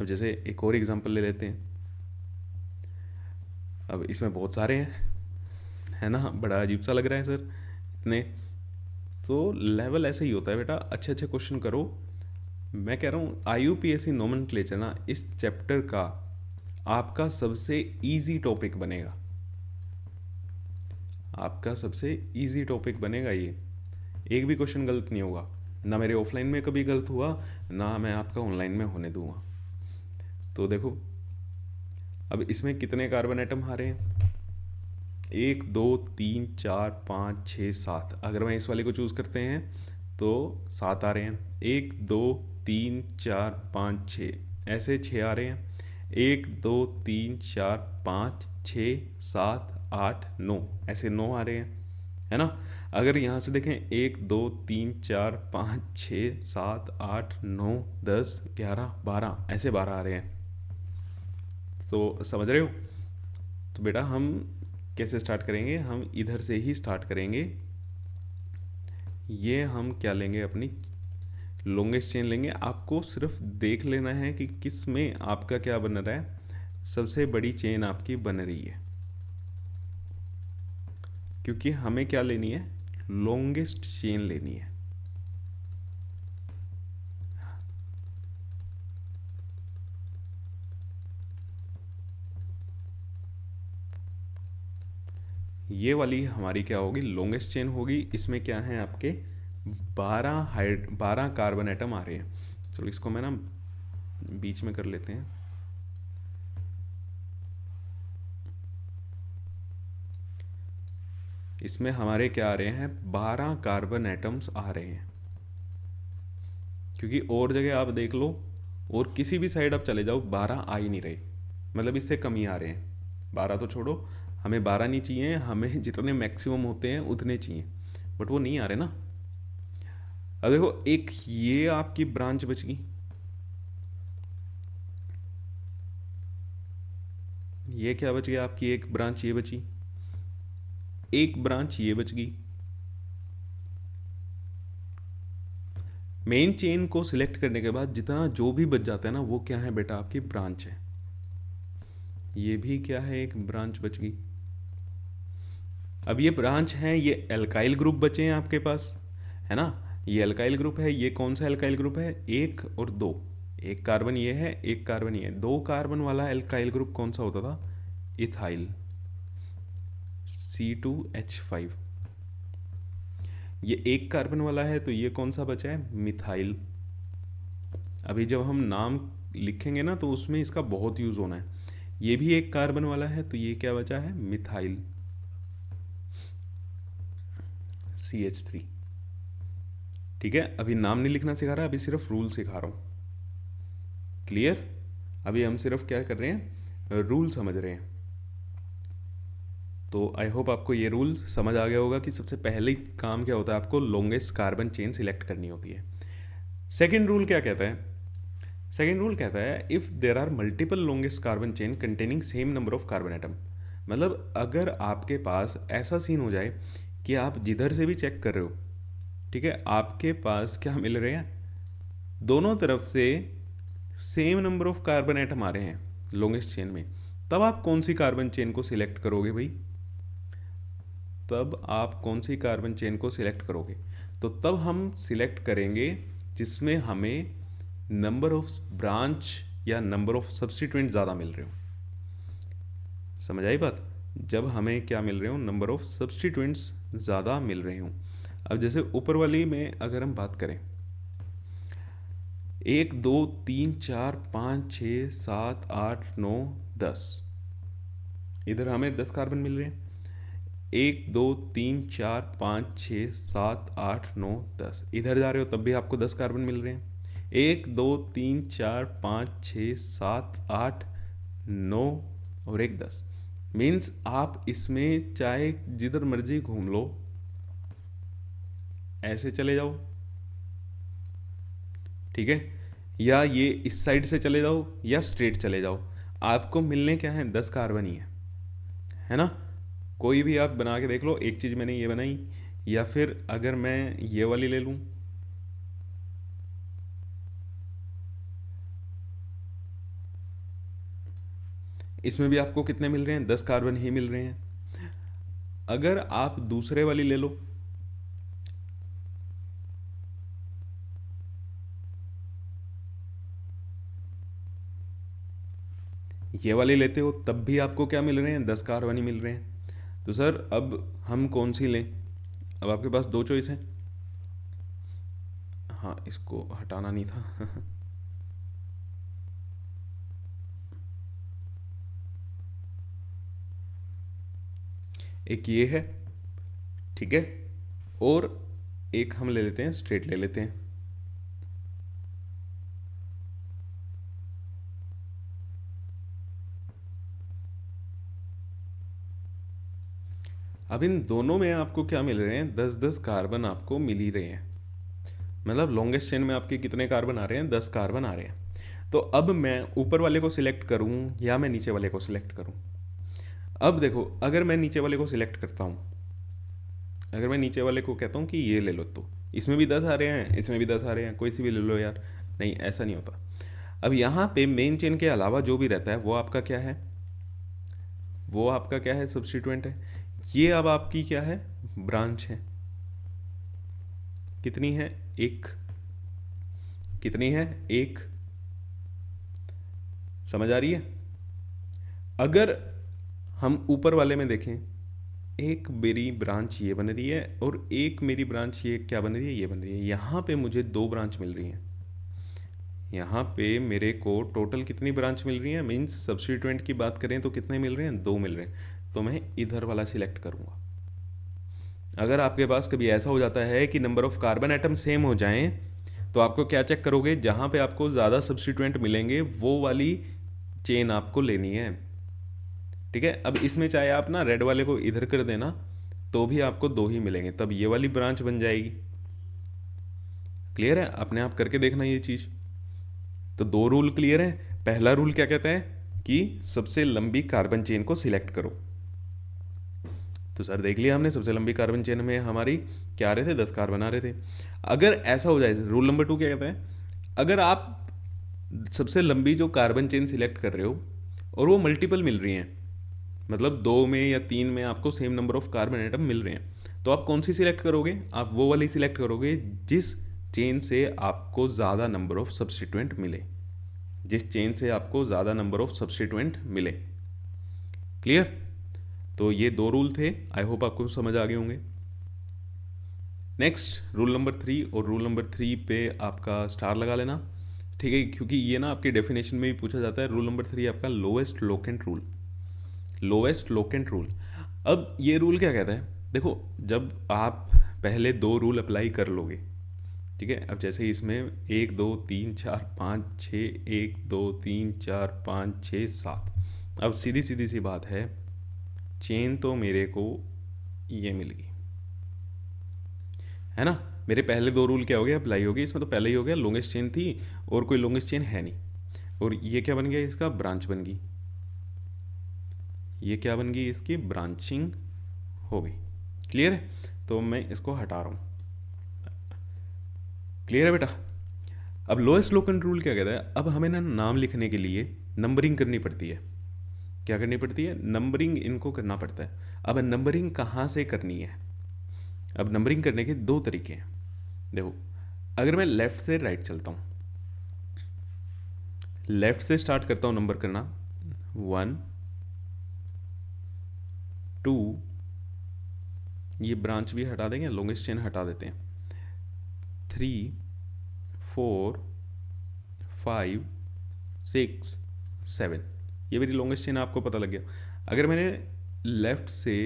अब जैसे एक और एग्जांपल ले लेते हैं। अब इसमें बहुत सारे हैं, है ना, बड़ा अजीब सा लग रहा है सर इतने। तो लेवल ऐसे ही होता है बेटा, अच्छे अच्छे क्वेश्चन करो। मैं कह रहा हूँ IUPAC नोमेनक्लेचर ना इस चैप्टर का आपका सबसे इजी टॉपिक बनेगा, आपका सबसे इजी टॉपिक बनेगा ये। एक भी क्वेश्चन गलत नहीं होगा, ना मेरे ऑफलाइन में कभी गलत हुआ, ना मैं आपका ऑनलाइन में होने दूंगा। तो देखो अब इसमें कितने कार्बन एटम आ रहे हैं, 1 2 3 4 5 6 7। अगर मैं इस वाले को चूज करते हैं तो 7 आ रहे हैं। 1 2 3 4 5 6, ऐसे 6 आ रहे हैं। 1 2 3 4 5 6 7 8 9, ऐसे 9 आ रहे हैं, है ना। अगर यहाँ से देखें 1 2 3 4 5 6 7 8 9 10 11 12, ऐसे 12 आ रहे हैं। तो समझ रहे हो। तो बेटा हम कैसे स्टार्ट करेंगे, हम इधर से ही स्टार्ट करेंगे। ये हम क्या लेंगे, अपनी लॉन्गेस्ट चेन लेंगे। आपको सिर्फ देख लेना है कि किस में आपका क्या बन रहा है, सबसे बड़ी चेन आपकी बन रही है, क्योंकि हमें क्या लेनी है, लॉन्गेस्ट चेन लेनी है। ये वाली हमारी क्या होगी, लॉन्गेस्ट चेन होगी। इसमें क्या है आपके 12 कार्बन एटम आ रहे हैं। चलो इसको मैं ना बीच में कर लेते हैं। इसमें हमारे क्या आ रहे हैं, 12 कार्बन एटम्स आ रहे हैं। क्योंकि और जगह आप देख लो और किसी भी साइड आप चले जाओ, 12 आ ही नहीं रहे, मतलब इससे कम ही आ रहे हैं। 12 तो छोड़ो, हमें 12 नहीं चाहिए, हमें जितने मैक्सिमम होते हैं उतने चाहिए, बट वो नहीं आ रहे ना। अब देखो एक ये आपकी ब्रांच बच गई, ये क्या बच गया आपकी, एक ब्रांच ये बची, एक ब्रांच ये बच गई। मेन चेन को सिलेक्ट करने के बाद जितना जो भी बच जाता है ना, वो क्या है बेटा, आपकी ब्रांच है। ये भी क्या है, एक ब्रांच बच गई। अब ये ब्रांच है, ये एल्काइल ग्रुप बचे हैं आपके पास, है ना। ये एल्काइल ग्रुप है, ये कौन सा एल्काइल ग्रुप है, 1 और 2। एक कार्बन ये है, एक कार्बन ये है। 2 कार्बन वाला एल्काइल ग्रुप कौन सा होता था, इथाइल, C2H5। ये 1 कार्बन वाला है, तो ये कौन सा बचा है, मिथाइल। अभी जब हम नाम लिखेंगे ना तो उसमें इसका बहुत यूज होना है। ये भी 1 कार्बन वाला है, तो ये क्या बचा है, मिथाइल, CH3। ठीक है, अभी नाम नहीं लिखना सिखा रहा, अभी सिर्फ रूल सिखा रहा हूं। क्लियर। अभी हम सिर्फ क्या कर रहे हैं, रूल समझ रहे हैं। तो आई होप आपको ये रूल समझ आ गया होगा कि सबसे पहले काम क्या होता है, आपको लॉन्गेस्ट कार्बन चेन सिलेक्ट करनी होती है। सेकेंड रूल क्या कहता है, सेकेंड रूल कहता है if there are multiple longest carbon chain containing same number of carbon atom. मतलब अगर आपके पास ऐसा सीन हो जाए कि आप जिधर से भी चेक कर रहे हो, ठीक है, आपके पास क्या मिल रहे हैं, दोनों तरफ से same number of carbon atom आ रहे हैं लॉन्गेस्ट चेन में, तब आप कौन सी कार्बन चेन को सिलेक्ट करोगे भाई, तब आप कौन सी कार्बन चेन को सिलेक्ट करोगे? तो तब हम सिलेक्ट करेंगे जिसमें हमें नंबर ऑफ ब्रांच या नंबर ऑफ सब्स्टिट्यूएंट ज़्यादा मिल रहे हो। समझ आई बात? जब हमें क्या मिल रहे हो, नंबर ऑफ सब्स्टिट्यूएंट्स ज़्यादा मिल रहे हो। अब जैसे ऊपर वाली में अगर हम बात करें, 1 2 3 4 5 6 7 8 9 10, इधर हमें 10 कार्बन मिल रहे हैं। 1 2 3 4 5 6 7 8 9 10, इधर जा रहे हो तब भी आपको 10 कार्बन मिल रहे हैं। 1 2 3 4 5 6 7 8 9 और 1 10। मीन्स आप इसमें चाहे जिधर मर्जी घूम लो, ऐसे चले जाओ, ठीक है, या ये इस साइड से चले जाओ या स्ट्रेट चले जाओ, आपको मिलने क्या है, 10 कार्बन ही है ना। कोई भी आप बना के देख लो। एक चीज़ मैंने ये बनाई, या फिर अगर मैं ये वाली ले लूँ, इसमें भी आपको कितने मिल रहे हैं, 10 कार्बन ही मिल रहे हैं। अगर आप दूसरे वाली ले लो, ये वाली लेते हो, तब भी आपको क्या मिल रहे हैं, 10 कार्बन ही मिल रहे हैं। तो सर अब हम कौन सी लें? अब आपके पास दो चॉइस हैं। हाँ, इसको हटाना नहीं था एक ये है, ठीक है, और एक हम ले लेते हैं, स्ट्रेट ले लेते हैं। अब इन दोनों में आपको क्या मिल रहे हैं, 10-10 कार्बन आपको मिल ही रहे हैं। मतलब लॉन्गेस्ट चेन में आपके कितने कार्बन आ रहे हैं, 10 कार्बन आ रहे हैं। तो अब मैं ऊपर वाले को सिलेक्ट करूं या मैं नीचे वाले को सिलेक्ट करूं? अब देखो, अगर मैं नीचे वाले को सिलेक्ट करता हूं, अगर मैं नीचे वाले को कहता हूं कि ये ले लो, तो इसमें भी 10 आ रहे हैं, इसमें भी 10 आ रहे हैं, कोई सी भी ले लो यार। नहीं, ऐसा नहीं होता। अब यहाँ पे मेन चेन के अलावा जो भी रहता है वो आपका क्या है, वो आपका क्या है, सब्स्टिट्यूएंट है। ये अब आपकी क्या है, ब्रांच है। कितनी है, एक। कितनी है, एक। समझ आ रही है? अगर हम ऊपर वाले में देखें, एक मेरी ब्रांच ये बन रही है और एक मेरी ब्रांच ये क्या बन रही है, ये बन रही है। यहाँ पे मुझे दो ब्रांच मिल रही हैं। यहाँ पे मेरे को टोटल कितनी ब्रांच मिल रही है, मीन्स सब्स्टिट्यूएंट की बात करें तो कितने मिल रहे हैं, दो मिल रहे हैं। तो मैं इधर वाला सिलेक्ट करूँगा। अगर आपके पास कभी ऐसा हो जाता है कि number of carbon atom same हो जाएं, तो आपको क्या चेक करोगे, जहाँ पे आपको ज़्यादा सब्स्टिट्यूएंट मिलेंगे वो वाली चेन आपको लेनी है, ठीक है। अब इसमें चाहे आप ना रेड वाले को इधर कर देना तो भी आपको दो ही मिलेंगे, तब ये वाली ब्रांच बन जाएगी। क्लियर है? अपने आप करके देखना ये चीज़। तो दो रूल क्लियर है। पहला रूल क्या कहता है कि सबसे लंबी कार्बन चेन को सिलेक्ट करो। तो सर देख लिया हमने, सबसे लंबी कार्बन चेन में हमारी क्या आ रहे थे, 10 कार्बन आ रहे थे। अगर ऐसा हो जाए, रूल नंबर 2 क्या कहता है, अगर आप सबसे लंबी जो कार्बन चेन सिलेक्ट कर रहे हो और वो मल्टीपल मिल रही हैं, मतलब 2 में या 3 में आपको same number of carbon atom मिल रहे हैं, तो आप कौन सी सिलेक्ट करोगे, आप वो वाली सिलेक्ट करोगे जिस चेन से आपको ज़्यादा नंबर ऑफ सब्स्टिट्यूएंट मिले, जिस चेन से आपको ज़्यादा नंबर ऑफ सब्स्टिट्यूएंट मिले। क्लियर? तो ये दो रूल थे, आई होप आपको समझ आ गए होंगे। नेक्स्ट रूल नंबर 3, और रूल नंबर 3 पे आपका स्टार लगा लेना, ठीक है, क्योंकि ये ना आपके डेफिनेशन में भी पूछा जाता है। रूल नंबर 3 आपका lowest locant rule, lowest locant rule. अब ये रूल क्या कहता है, देखो जब आप पहले दो रूल अप्लाई कर लोगे, ठीक है, अब जैसे इसमें 1 2 3 4 5 6, 1 2 3 4 5 6 7, अब सीधी सीधी सी बात है, चेन तो मेरे को ये मिल गई, है ना। मेरे पहले दो रूल क्या हो गया, अप्लाई हो गई। इसमें तो पहले ही हो गया, लॉन्गेस्ट चेन थी और कोई लॉन्गेस्ट चेन है नहीं, और ये क्या बन गया, इसका ब्रांच बन गई। ये क्या बन गई, इसकी ब्रांचिंग हो गई। क्लियर है? तो मैं इसको हटा रहा हूँ। क्लियर है बेटा? अब लोएस्ट लोकेंट रूल क्या कहता है, अब हमें ना नाम लिखने के लिए नंबरिंग करनी पड़ती है। क्या करनी पड़ती है, नंबरिंग इनको करना पड़ता है। अब नंबरिंग कहाँ से करनी है, अब नंबरिंग करने के दो तरीके हैं। देखो, अगर मैं लेफ्ट से राइट चलता हूँ, लेफ्ट से स्टार्ट करता हूँ नंबर करना, 1 2, ये ब्रांच भी हटा देंगे, लॉन्गेस्ट चेन हटा देते हैं, 3 4 5 6 7, ये मेरी लॉन्गेस्ट चेन आपको पता लग गया। अगर मैंने लेफ्ट से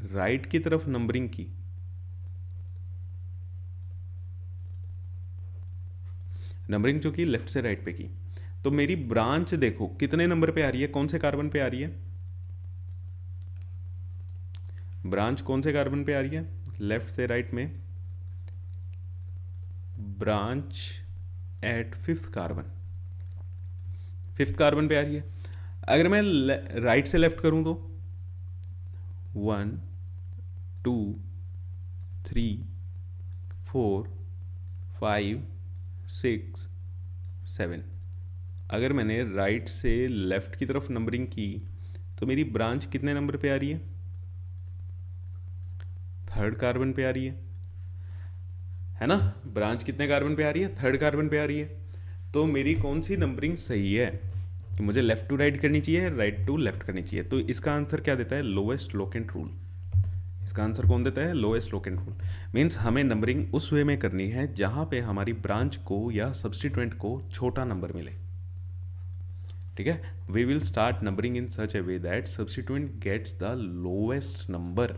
राइट की तरफ नंबरिंग की, नंबरिंग जो की लेफ्ट से राइट पे की, तो मेरी ब्रांच देखो कितने नंबर पे आ रही है, कौन से कार्बन पे आ रही है, ब्रांच कौन से कार्बन पे आ रही है, लेफ्ट से राइट में branch at fifth carbon, fifth carbon पे आ रही है। अगर मैं राइट से लेफ्ट करूं तो 1 2 3 4 5 6 7, अगर मैंने राइट से लेफ्ट की तरफ नंबरिंग की तो मेरी ब्रांच कितने नंबर पे आ रही है, थर्ड कार्बन पे आ रही है ना, ब्रांच कितने कार्बन पे आ रही है, थर्ड कार्बन पे आ रही है। तो मेरी कौन सी नंबरिंग सही है, कि मुझे लेफ्ट टू राइट करनी चाहिए, राइट टू लेफ्ट करनी चाहिए। तो इसका आंसर क्या देता है, लोएस्ट लोकेंट रूल। इसका आंसर कौन देता है, लोएस्ट लोकेंट रूल। मीन्स हमें नंबरिंग उस वे में करनी है जहां पे हमारी ब्रांच को या सब्सटीट्यूएंट को छोटा नंबर मिले। ठीक है, we will start numbering in such a way that substituent gets the lowest number.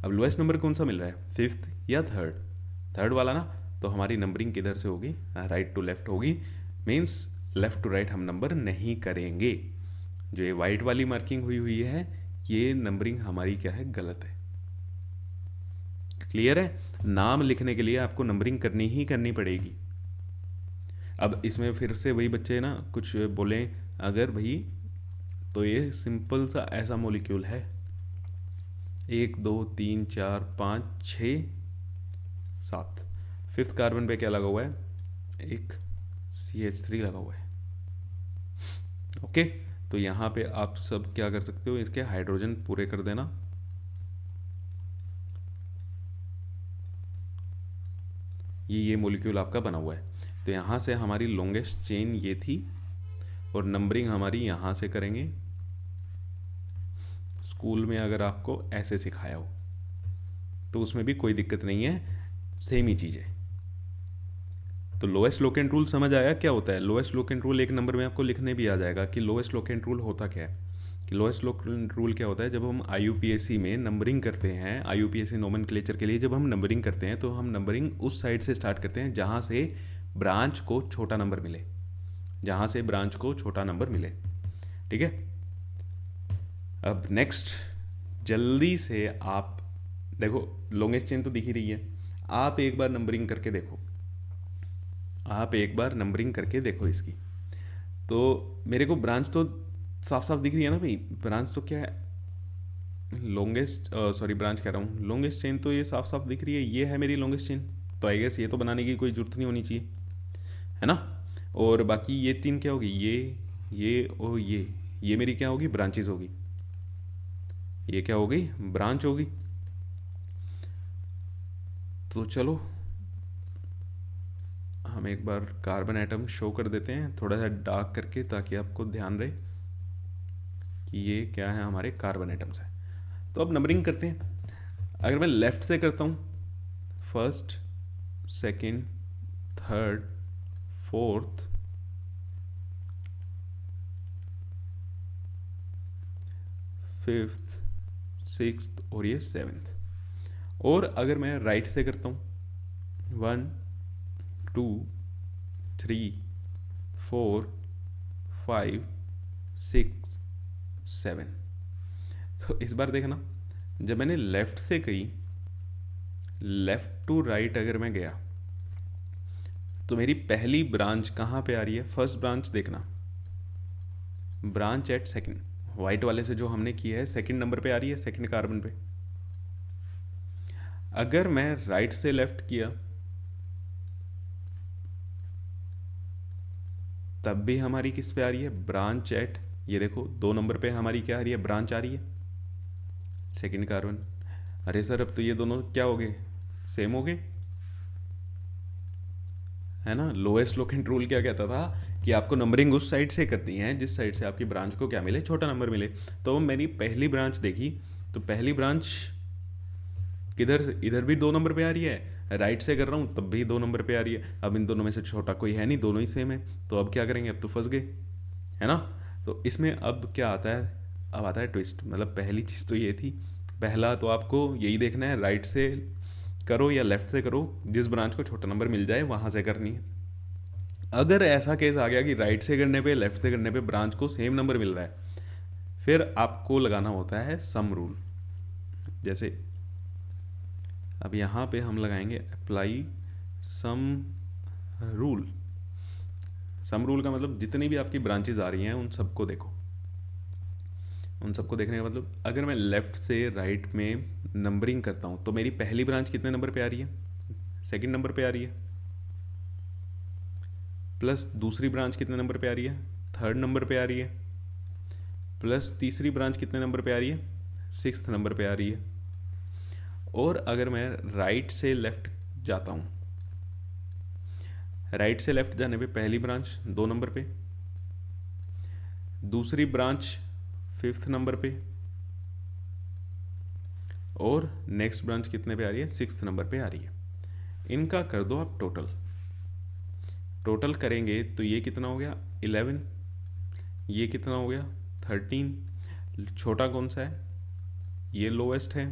अब लोएस्ट नंबर कौन सा मिल रहा है, फिफ्थ या थर्ड, थर्ड वाला ना, तो हमारी नंबरिंग किधर से होगी, राइट टू लेफ्ट होगी। मीन्स लेफ्ट टू राइट हम नंबर नहीं करेंगे। जो ये वाइट वाली मार्किंग हुई हुई है, ये नंबरिंग हमारी क्या है, गलत है। क्लियर है, नाम लिखने के लिए आपको नंबरिंग करनी ही करनी पड़ेगी। अब इसमें फिर से वही बच्चे ना कुछ बोले, अगर भाई तो ये सिंपल सा ऐसा मॉलिक्यूल है, 1 2 3 4 5 6 7, फिफ्थ कार्बन पे क्या लगा हुआ है, एक CH3 लगा हुआ है। ओके, तो यहाँ पे आप सब क्या कर सकते हो, इसके हाइड्रोजन पूरे कर देना। ये मॉलिक्यूल आपका बना हुआ है। तो यहाँ से हमारी लॉन्गेस्ट चेन ये थी, और नंबरिंग हमारी यहाँ से करेंगे। स्कूल में अगर आपको ऐसे सिखाया हो तो उसमें भी कोई दिक्कत नहीं है, सेम ही चीज़ है। तो लोएस्ट लोकेंट रूल समझ आया क्या होता है। लोएस्ट लोकेंट रूल एक नंबर में आपको लिखने भी आ जाएगा कि लोएस्ट लोकेंट रूल होता क्या है। कि लोएस्ट लोकेंट रूल क्या होता है, जब हम IUPAC में नंबरिंग करते हैं, IUPAC नोमेनक्लेचर के लिए जब हम नंबरिंग करते हैं, तो हम नंबरिंग उस साइड से स्टार्ट करते हैं जहाँ से ब्रांच को छोटा नंबर मिले, जहाँ से ब्रांच को छोटा नंबर मिले। ठीक है, अब नेक्स्ट जल्दी से आप देखो, लॉन्गेस्ट चेन तो दिख ही रही है, आप एक बार नंबरिंग करके देखो, आप एक बार नंबरिंग करके देखो इसकी। तो मेरे को ब्रांच तो साफ साफ दिख रही है ना भाई, ब्रांच तो क्या है, लॉन्गेस्ट सॉरी ब्रांच कह रहा हूँ, लॉन्गेस्ट चेन तो ये साफ साफ दिख रही है, ये है मेरी लॉन्गेस्ट चेन। तो आई गेस ये तो बनाने की कोई जरूरत नहीं होनी चाहिए, है ना। और बाकी ये तीन क्या होगी, ये और ये मेरी क्या होगी, ब्रांचेज होगी। ये क्या होगी, ब्रांच होगी। तो चलो हम एक बार कार्बन एटम शो कर देते हैं थोड़ा सा डार्क करके, ताकि आपको ध्यान रहे कि ये क्या है, हमारे कार्बन एटम्स है। तो अब नंबरिंग करते हैं। अगर मैं लेफ्ट से करता हूँ, first second third fourth fifth sixth और ये सेवेंथ। और अगर मैं राइट से करता हूँ, 1 2 3 4 5 6 7। तो इस बार देखना, जब मैंने लेफ्ट से कही, लेफ्ट टू राइट अगर मैं गया, तो मेरी पहली ब्रांच कहाँ पे आ रही है, फर्स्ट ब्रांच देखना, ब्रांच एट सेकंड, वाइट वाले से जो हमने की है सेकंड नंबर पे आ रही है, सेकंड कार्बन पे। अगर मैं राइट से लेफ्ट किया तब भी हमारी किस पे आ रही है, ब्रांच एट ये देखो 2 नंबर पे हमारी क्या आ रही है, ब्रांच आ रही है, सेकंड कार्बन। अरे सर अब तो ये दोनों क्या हो गए, सेम हो गए, है ना। लोएस्ट लोकेंट रूल क्या कहता था कि आपको नंबरिंग उस साइड से करनी है जिस साइड से आपकी ब्रांच को क्या मिले, छोटा नंबर मिले। तो मैंने पहली ब्रांच देखी, तो पहली ब्रांच किधर से, इधर भी 2 नंबर पे आ रही है, राइट से कर रहा हूँ तब भी 2 नंबर पे आ रही है। अब इन दोनों में से छोटा कोई है नहीं, दोनों ही सेम है, तो अब क्या करेंगे, अब तो फंस गए, है ना। तो इसमें अब क्या आता है, अब आता है ट्विस्ट। मतलब पहली चीज़ तो ये थी, पहला तो आपको यही देखना है राइट से करो या लेफ्ट से करो, जिस ब्रांच को छोटा नंबर मिल जाए वहाँ से करनी है। अगर ऐसा केस आ गया कि राइट से करने पे लेफ्ट से करने पे ब्रांच को सेम नंबर मिल रहा है, फिर आपको लगाना होता है सम रूल। जैसे अब यहाँ पे हम लगाएंगे apply sum rule. Sum rule का मतलब जितनी भी आपकी ब्रांचेज आ रही हैं उन सबको देखो, उन सबको देखने का मतलब अगर मैं लेफ्ट से राइट में नंबरिंग करता हूँ तो मेरी पहली ब्रांच कितने नंबर पे आ रही है, सेकंड नंबर पे आ रही है, प्लस दूसरी ब्रांच कितने नंबर पे आ रही है, थर्ड नंबर पे आ रही है, प्लस तीसरी ब्रांच कितने नंबर पे आ रही है, सिक्स्थ नंबर पे आ रही है। और अगर मैं राइट से लेफ्ट जाता हूँ, राइट से लेफ्ट जाने पे पहली ब्रांच 2 नंबर पे, दूसरी ब्रांच 5th नंबर पे, और नेक्स्ट ब्रांच कितने पे आ रही है, 6th नंबर पे आ रही है। इनका कर दो आप टोटल, टोटल करेंगे तो ये कितना हो गया 11, ये कितना हो गया 13। छोटा कौन सा है, ये लोएस्ट है,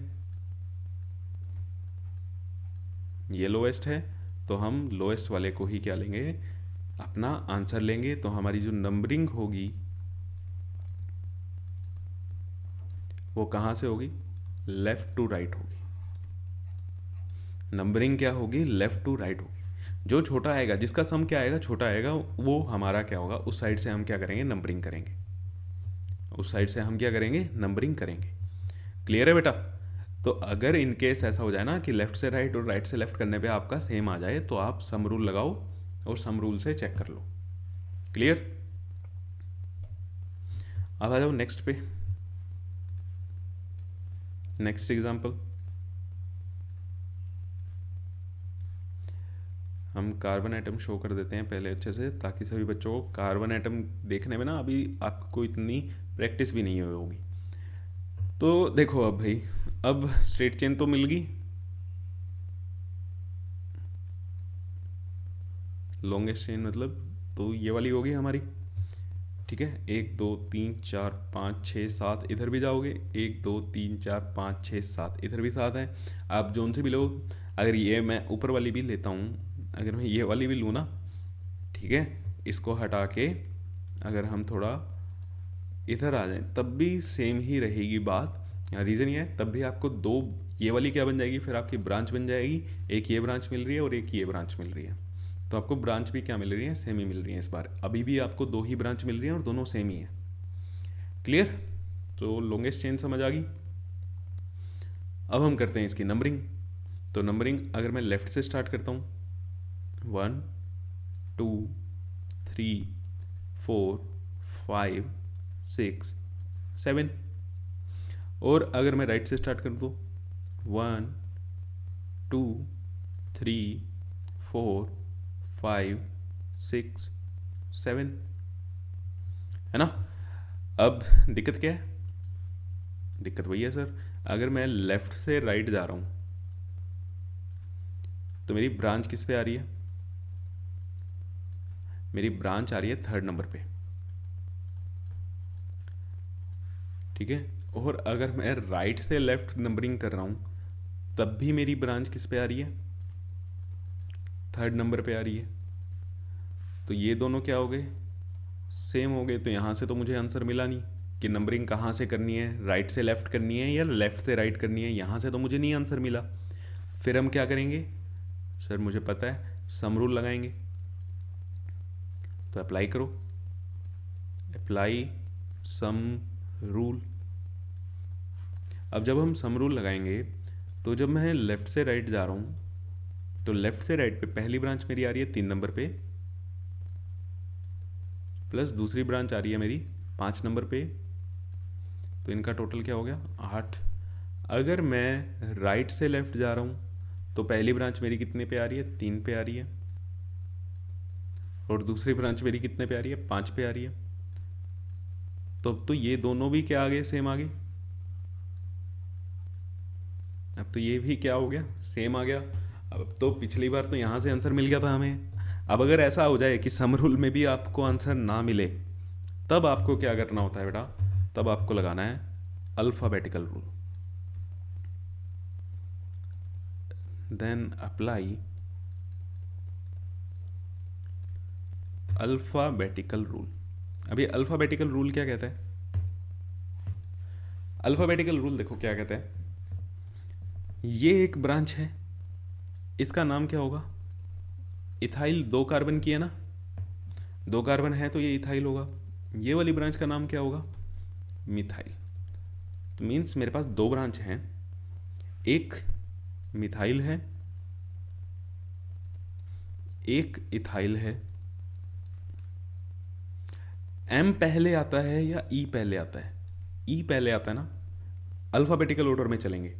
ये लोएस्ट है, तो हम लोएस्ट वाले को ही क्या लेंगे, अपना आंसर लेंगे। तो हमारी जो नंबरिंग होगी वो कहाँ से होगी, लेफ्ट टू राइट होगी। नंबरिंग क्या होगी, लेफ्ट टू राइट होगी। जो छोटा आएगा, जिसका सम क्या आएगा, छोटा आएगा, वो हमारा क्या होगा, उस साइड से हम क्या करेंगे, नंबरिंग करेंगे, उस साइड से हम क्या करेंगे, नंबरिंग करेंगे। क्लियर है बेटा। तो अगर इन केस ऐसा हो जाए ना कि लेफ्ट से राइट और राइट से लेफ्ट करने पे आपका सेम आ जाए, तो आप सम रूल लगाओ और सम रूल से चेक कर लो। क्लियर। अब आ जाओ नेक्स्ट पे, नेक्स्ट एग्जांपल। हम कार्बन एटम शो कर देते हैं पहले अच्छे से, ताकि सभी बच्चों को कार्बन एटम देखने में ना अभी आपको इतनी प्रैक्टिस भी नहीं हुई होगी। तो देखो अब भाई, अब स्ट्रेट चेन तो मिल गई, लॉन्गेस्ट चेन मतलब तो ये वाली होगी हमारी, ठीक है। 1 2 3 4 5 6 7, इधर भी जाओगे 1 2 3 4 5 6 7, इधर भी 7 है। आप जोन से भी लो, अगर ये मैं ऊपर वाली भी लेता हूँ, अगर मैं ये वाली भी लूँ ना, ठीक है, इसको हटा के अगर हम थोड़ा इधर आ जाएं तब भी सेम ही रहेगी बात। रीज़न ये है, तब भी आपको 2 ये वाली क्या बन जाएगी, फिर आपकी ब्रांच बन जाएगी, एक ये ब्रांच मिल रही है और एक ये ब्रांच मिल रही है। तो आपको ब्रांच भी क्या मिल रही है, सेम ही मिल रही है। इस बार अभी भी आपको 2 ही ब्रांच मिल रही है और दोनों सेम ही है। क्लियर। तो लॉन्गेस्ट चेन समझ आ गई। अब हम करते हैं इसकी नंबरिंग। तो नंबरिंग अगर मैं लेफ्ट से स्टार्ट करता हूँ, 1 2 3 4 5 6 7, और अगर मैं राइट से स्टार्ट कर दूँ, 1 2 3 4 5 6 7, है ना। अब दिक्कत क्या है, दिक्कत वही है सर, अगर मैं लेफ्ट से राइट जा रहा हूं तो मेरी ब्रांच किस पे आ रही है, मेरी ब्रांच आ रही है 3rd नंबर पे, ठीक है। और अगर मैं राइट से लेफ्ट नंबरिंग कर रहा हूं तब भी मेरी ब्रांच किस पे आ रही है, 3rd नंबर पे आ रही है। तो ये दोनों क्या हो गए, सेम हो गए। तो यहाँ से तो मुझे आंसर मिला नहीं कि नंबरिंग कहाँ से करनी है, राइट से लेफ्ट करनी है या लेफ्ट से राइट करनी है, यहाँ से तो मुझे नहीं आंसर मिला। फिर हम क्या करेंगे, सर मुझे पता है, सम रूल लगाएंगे। तो अप्लाई करो, अप्लाई सम रूल। अब जब हम सम रूल लगाएंगे तो जब मैं लेफ्ट से राइट जा रहा हूँ तो लेफ्ट से राइट पे पहली ब्रांच मेरी आ रही है 3 नंबर पे, प्लस दूसरी ब्रांच आ रही है मेरी 5 नंबर पे, तो इनका टोटल क्या हो गया 8। अगर मैं राइट से लेफ्ट जा रहा हूँ तो पहली ब्रांच मेरी कितने पे आ रही है, 3 पे आ रही है, और दूसरी ब्रांच मेरी कितने पे आ रही है, 5 पे आ रही है। तो अब तो ये दोनों भी क्या आ गए, सेम आ गए। अब तो ये भी क्या हो गया, सेम आ गया। अब तो पिछली बार तो यहाँ से आंसर मिल गया था हमें। अब अगर ऐसा हो जाए कि सम रूल में भी आपको आंसर ना मिले, तब आपको क्या करना होता है बेटा, तब आपको लगाना है alphabetical rule. Then apply alphabetical rule. अभी अल्फ़ाबेटिकल रूल क्या कहता है, अल्फ़ाबेटिकल रूल देखो क्या कहते हैं, ये एक ब्रांच है, इसका नाम क्या होगा, इथाइल 2 कार्बन की है ना, 2 कार्बन है तो ये इथाइल होगा। ये वाली ब्रांच का नाम क्या होगा, मिथाइल। तो मीन्स मेरे पास 2 ब्रांच हैं, एक मिथाइल है, एक इथाइल है। एम पहले आता है या ई पहले आता है, ई पहले आता है ना, अल्फ़ाबेटिकल ऑर्डर में चलेंगे।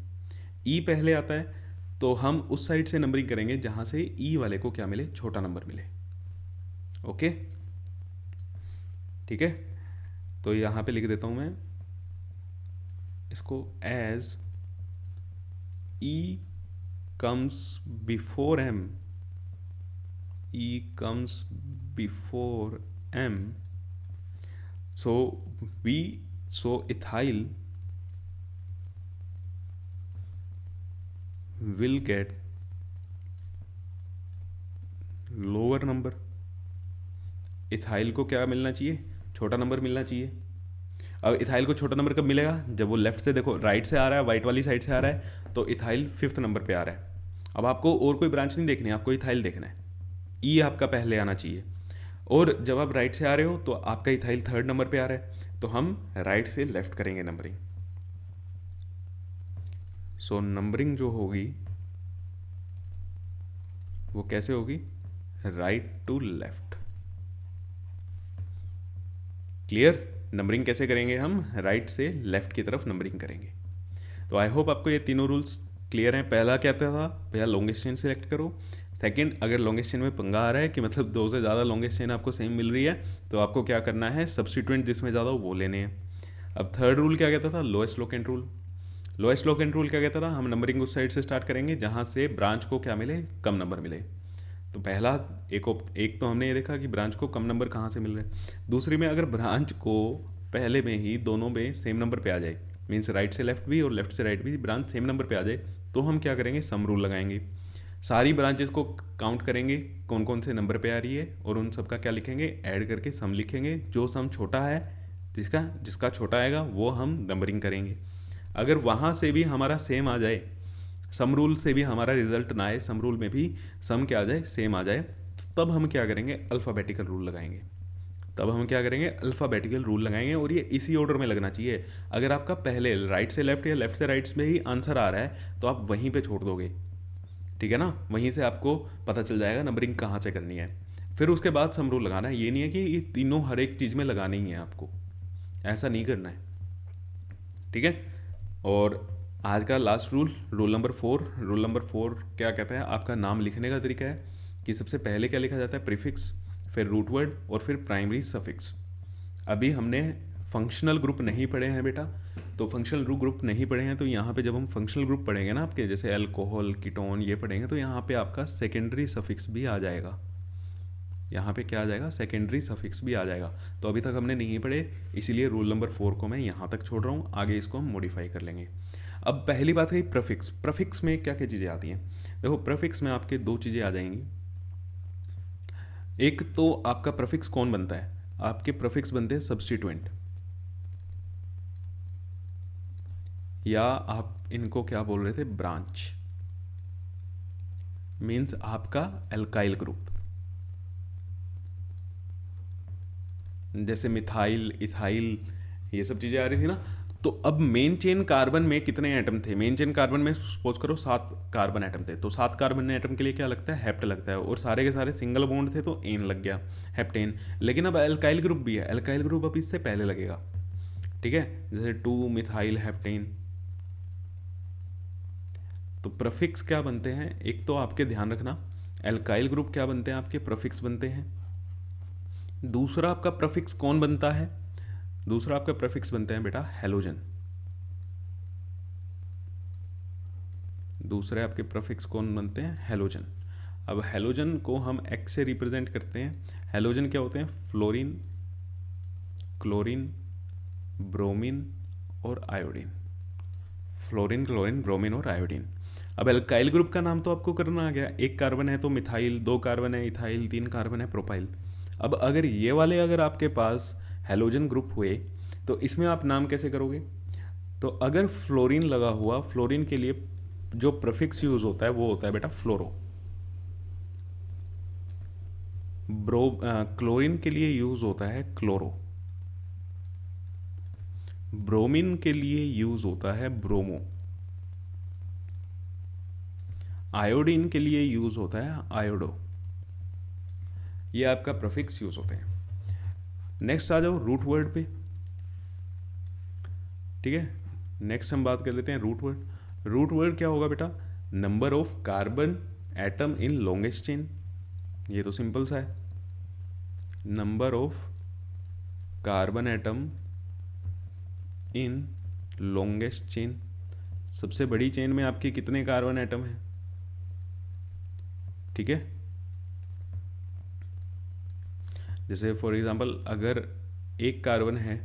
ई पहले आता है तो हम उस साइड से नंबरिंग करेंगे जहां से ई वाले को क्या मिले, छोटा नंबर मिले। ओके, ठीक है। तो यहां पे लिख देता हूं मैं इसको, as E comes before M, E comes before M, so so ethyl will get lower number। Ethyl को क्या मिलना चाहिए, छोटा नंबर मिलना चाहिए। अब इथाइल को छोटा नंबर कब मिलेगा, जब वो लेफ्ट से, देखो राइट से आ रहा है, वाइट वाली साइड से आ रहा है, तो इथाइल 5th नंबर पे आ रहा है। अब आपको और कोई ब्रांच नहीं देखनी है, आपको इथाइल देखना है, ई आपका पहले आना चाहिए। और जब आप राइट से आ रहे हो तो आपका इथाइल 3rd नंबर पे आ रहा है, तो हम राइट से लेफ्ट करेंगे नंबरिंग। सो नंबरिंग जो होगी वो कैसे होगी, right to left. Clear, numbering कैसे करेंगे हम, राइट से लेफ्ट की तरफ नंबरिंग करेंगे। तो आई होप आपको ये तीनों रूल्स क्लियर हैं। पहला क्या था भैया, लॉन्गेस्ट चेन सिलेक्ट करो। सेकंड, अगर लॉन्गेस्ट चेन में पंगा आ रहा है कि मतलब 2 से ज़्यादा लॉन्गेस्ट चेन आपको सेम मिल रही है, तो आपको क्या करना है, सब्स्टिट्यूएंट जिसमें ज़्यादा हो वो लेने हैं। अब थर्ड रूल क्या कहता था, lowest locant rule. Lowest locant rule क्या कहता था, हम नंबरिंग उस साइड से स्टार्ट करेंगे जहाँ से ब्रांच को क्या मिले, कम नंबर मिले। तो पहला एक तो हमने ये देखा कि ब्रांच को कम नंबर कहाँ से मिल रहे हैं। दूसरी में, अगर ब्रांच को पहले में ही दोनों में सेम नंबर पे आ जाए, मीन्स राइट से लेफ्ट भी और लेफ्ट से राइट भी ब्रांच सेम नंबर पे आ जाए, तो हम क्या करेंगे, सम रूल लगाएंगे। सारी ब्रांचेस को काउंट करेंगे कौन कौन से नंबर पे आ रही है, और उन सबका क्या लिखेंगे, ऐड करके सम लिखेंगे। जो सम छोटा है, जिसका जिसका छोटा आएगा वो हम नंबरिंग करेंगे। अगर वहाँ से भी हमारा सेम आ जाए, सम रूल से भी हमारा रिजल्ट ना आए, सम रूल में भी सम क्या आ जाए, सेम आ जाए, तब हम क्या करेंगे, अल्फ़ाबेटिकल रूल लगाएंगे। तब हम क्या करेंगे, अल्फ़ाबेटिकल रूल लगाएंगे, और ये इसी ऑर्डर में लगना चाहिए। अगर आपका पहले राइट से लेफ्ट या लेफ्ट से राइट में ही आंसर आ रहा है, तो आप वहीं पे छोड़ दोगे, ठीक है ना। वहीं से आपको पता चल जाएगा नंबरिंग कहाँ से करनी है। फिर उसके बाद सम रूल लगाना है। ये नहीं है कि ये तीनों हर एक चीज़ में लगानी ही है आपको, ऐसा नहीं करना है, ठीक है। और आज का last rule, rule number 4। Rule number 4 क्या कहता है, आपका नाम लिखने का तरीका है कि सबसे पहले क्या लिखा जाता है, प्रीफिक्स, फिर रूट वर्ड, और फिर प्राइमरी सफिक्स। अभी हमने फंक्शनल ग्रुप नहीं पढ़े हैं बेटा, तो फंक्शनल ग्रुप नहीं पढ़े हैं, तो यहाँ पे जब हम फंक्शनल ग्रुप पढ़ेंगे ना आपके, जैसे अल्कोहल, कीटोन ये पढ़ेंगे, तो यहाँ पे आपका सेकेंडरी सफिक्स भी आ जाएगा। यहाँ पे क्या आ जाएगा, सेकेंडरी सफिक्स भी आ जाएगा। तो अभी तक हमने नहीं पढ़े, इसीलिए रूल नंबर 4 को मैं यहाँ तक छोड़ रहा हूँ, आगे इसको हम मॉडिफाई कर लेंगे। अब पहली बात है प्रीफिक्स। प्रीफिक्स में क्या क्या चीज़ें आती हैं, देखो प्रीफिक्स में आपके 2 चीज़ें आ जाएंगी। एक तो आपका प्रीफिक्स कौन बनता है, आपके प्रीफिक्स बनते हैं सब्स्टिट्यूएंट, या आप इनको क्या बोल रहे थे, ब्रांच। मीन्स आपका एल्काइल ग्रुप, जैसे मिथाइल, इथाइल, ये सब चीज़ें आ रही थी ना, तो अब मेन चेन कार्बन में कितने एटम थे? मेन चेन कार्बन में सपोज करो 7 कार्बन एटम थे, तो 7 कार्बन एटम के लिए क्या लगता है? हेप्ट लगता है, और सारे के सारे सिंगल बॉन्ड थे तो एन लग गया, हेप्टेन। लेकिन अब एल्काइल ग्रुप भी है, एल्काइल ग्रुप अब इससे पहले लगेगा, ठीक है, जैसे 2 मिथाइल हेप्टेन। तो प्रफिक्स क्या बनते हैं? एक तो आपके ध्यान रखना, एल्काइल ग्रुप क्या बनते हैं? आपके प्रफिक्स बनते हैं। दूसरा आपका प्रफिक्स कौन बनता है? दूसरा आपका प्रफिक्स बनते हैं बेटा हेलोजन। दूसरे आपके प्रफिक्स कौन बनते हैं? हेलोजन। अब हेलोजन को हम एक्स से रिप्रेजेंट करते हैं। हेलोजन क्या होते हैं? फ्लोरीन, क्लोरीन, ब्रोमीन और आयोडीन। फ्लोरीन, क्लोरीन, ब्रोमीन और आयोडीन। अब एल्काइल ग्रुप का नाम तो आपको करना आ गया, एक कार्बन है तो मिथाइल, 2 कार्बन है इथाइल, 3 कार्बन है प्रोपाइल। अब अगर ये वाले अगर आपके पास हेलोजन ग्रुप हुए तो इसमें आप नाम कैसे करोगे? तो अगर फ्लोरीन लगा हुआ, फ्लोरीन के लिए जो प्रीफिक्स यूज होता है वो होता है बेटा फ्लोरो। क्लोरीन के लिए यूज होता है क्लोरो। ब्रोमीन के लिए यूज होता है ब्रोमो। आयोडीन के लिए यूज होता है आयोडो। ये आपका प्रीफिक्स यूज होते हैं। नेक्स्ट आ जाओ रूट वर्ड पे, ठीक है। नेक्स्ट हम बात कर लेते हैं रूट वर्ड। रूट वर्ड क्या होगा बेटा? Number of carbon atom in longest chain. ये तो सिंपल सा है, number of carbon atom in longest chain. सबसे बड़ी चेन में आपके कितने कार्बन एटम हैं? ठीक है, जैसे फॉर एग्जांपल अगर एक कार्बन है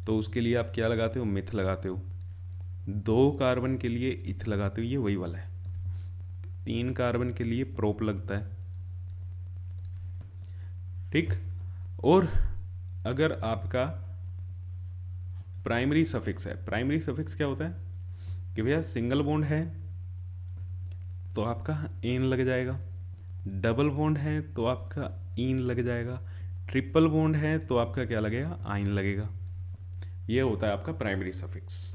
तो उसके लिए आप क्या लगाते हो? मिथ लगाते हो। 2 कार्बन के लिए इथ लगाते हो, ये वही वाला है। 3 कार्बन के लिए प्रोप लगता है, ठीक। और अगर आपका प्राइमरी सफिक्स है, प्राइमरी सफिक्स क्या होता है कि भैया सिंगल बॉन्ड है तो आपका एन लग जाएगा, डबल बॉन्ड है तो आपका इन लग जाएगा, ट्रिपल बॉन्ड है तो आपका क्या लगेगा? आइन लगेगा। ये होता है आपका प्राइमरी सफिक्स।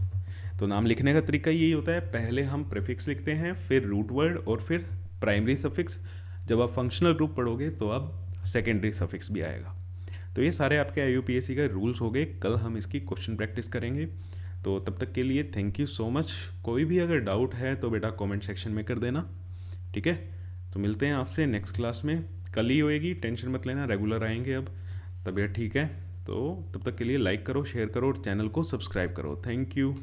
तो नाम लिखने का तरीका यही होता है, पहले हम प्रीफिक्स लिखते हैं, फिर रूट वर्ड और फिर प्राइमरी सफिक्स। जब आप फंक्शनल ग्रुप पढ़ोगे तो अब सेकेंडरी सफिक्स भी आएगा। तो ये सारे आपके IUPAC का रूल्स हो गए। कल हम इसकी क्वेश्चन प्रैक्टिस करेंगे। तो तब तक के लिए थैंक यू सो मच। कोई भी अगर डाउट है तो बेटा कमेंट सेक्शन में कर देना, ठीक है। तो मिलते हैं आपसे नेक्स्ट क्लास में, कल ही होएगी, टेंशन मत लेना, रेगुलर आएंगे अब, तबीयत ठीक है। तो तब तक के लिए लाइक करो, शेयर करो और चैनल को सब्सक्राइब करो। Thank you.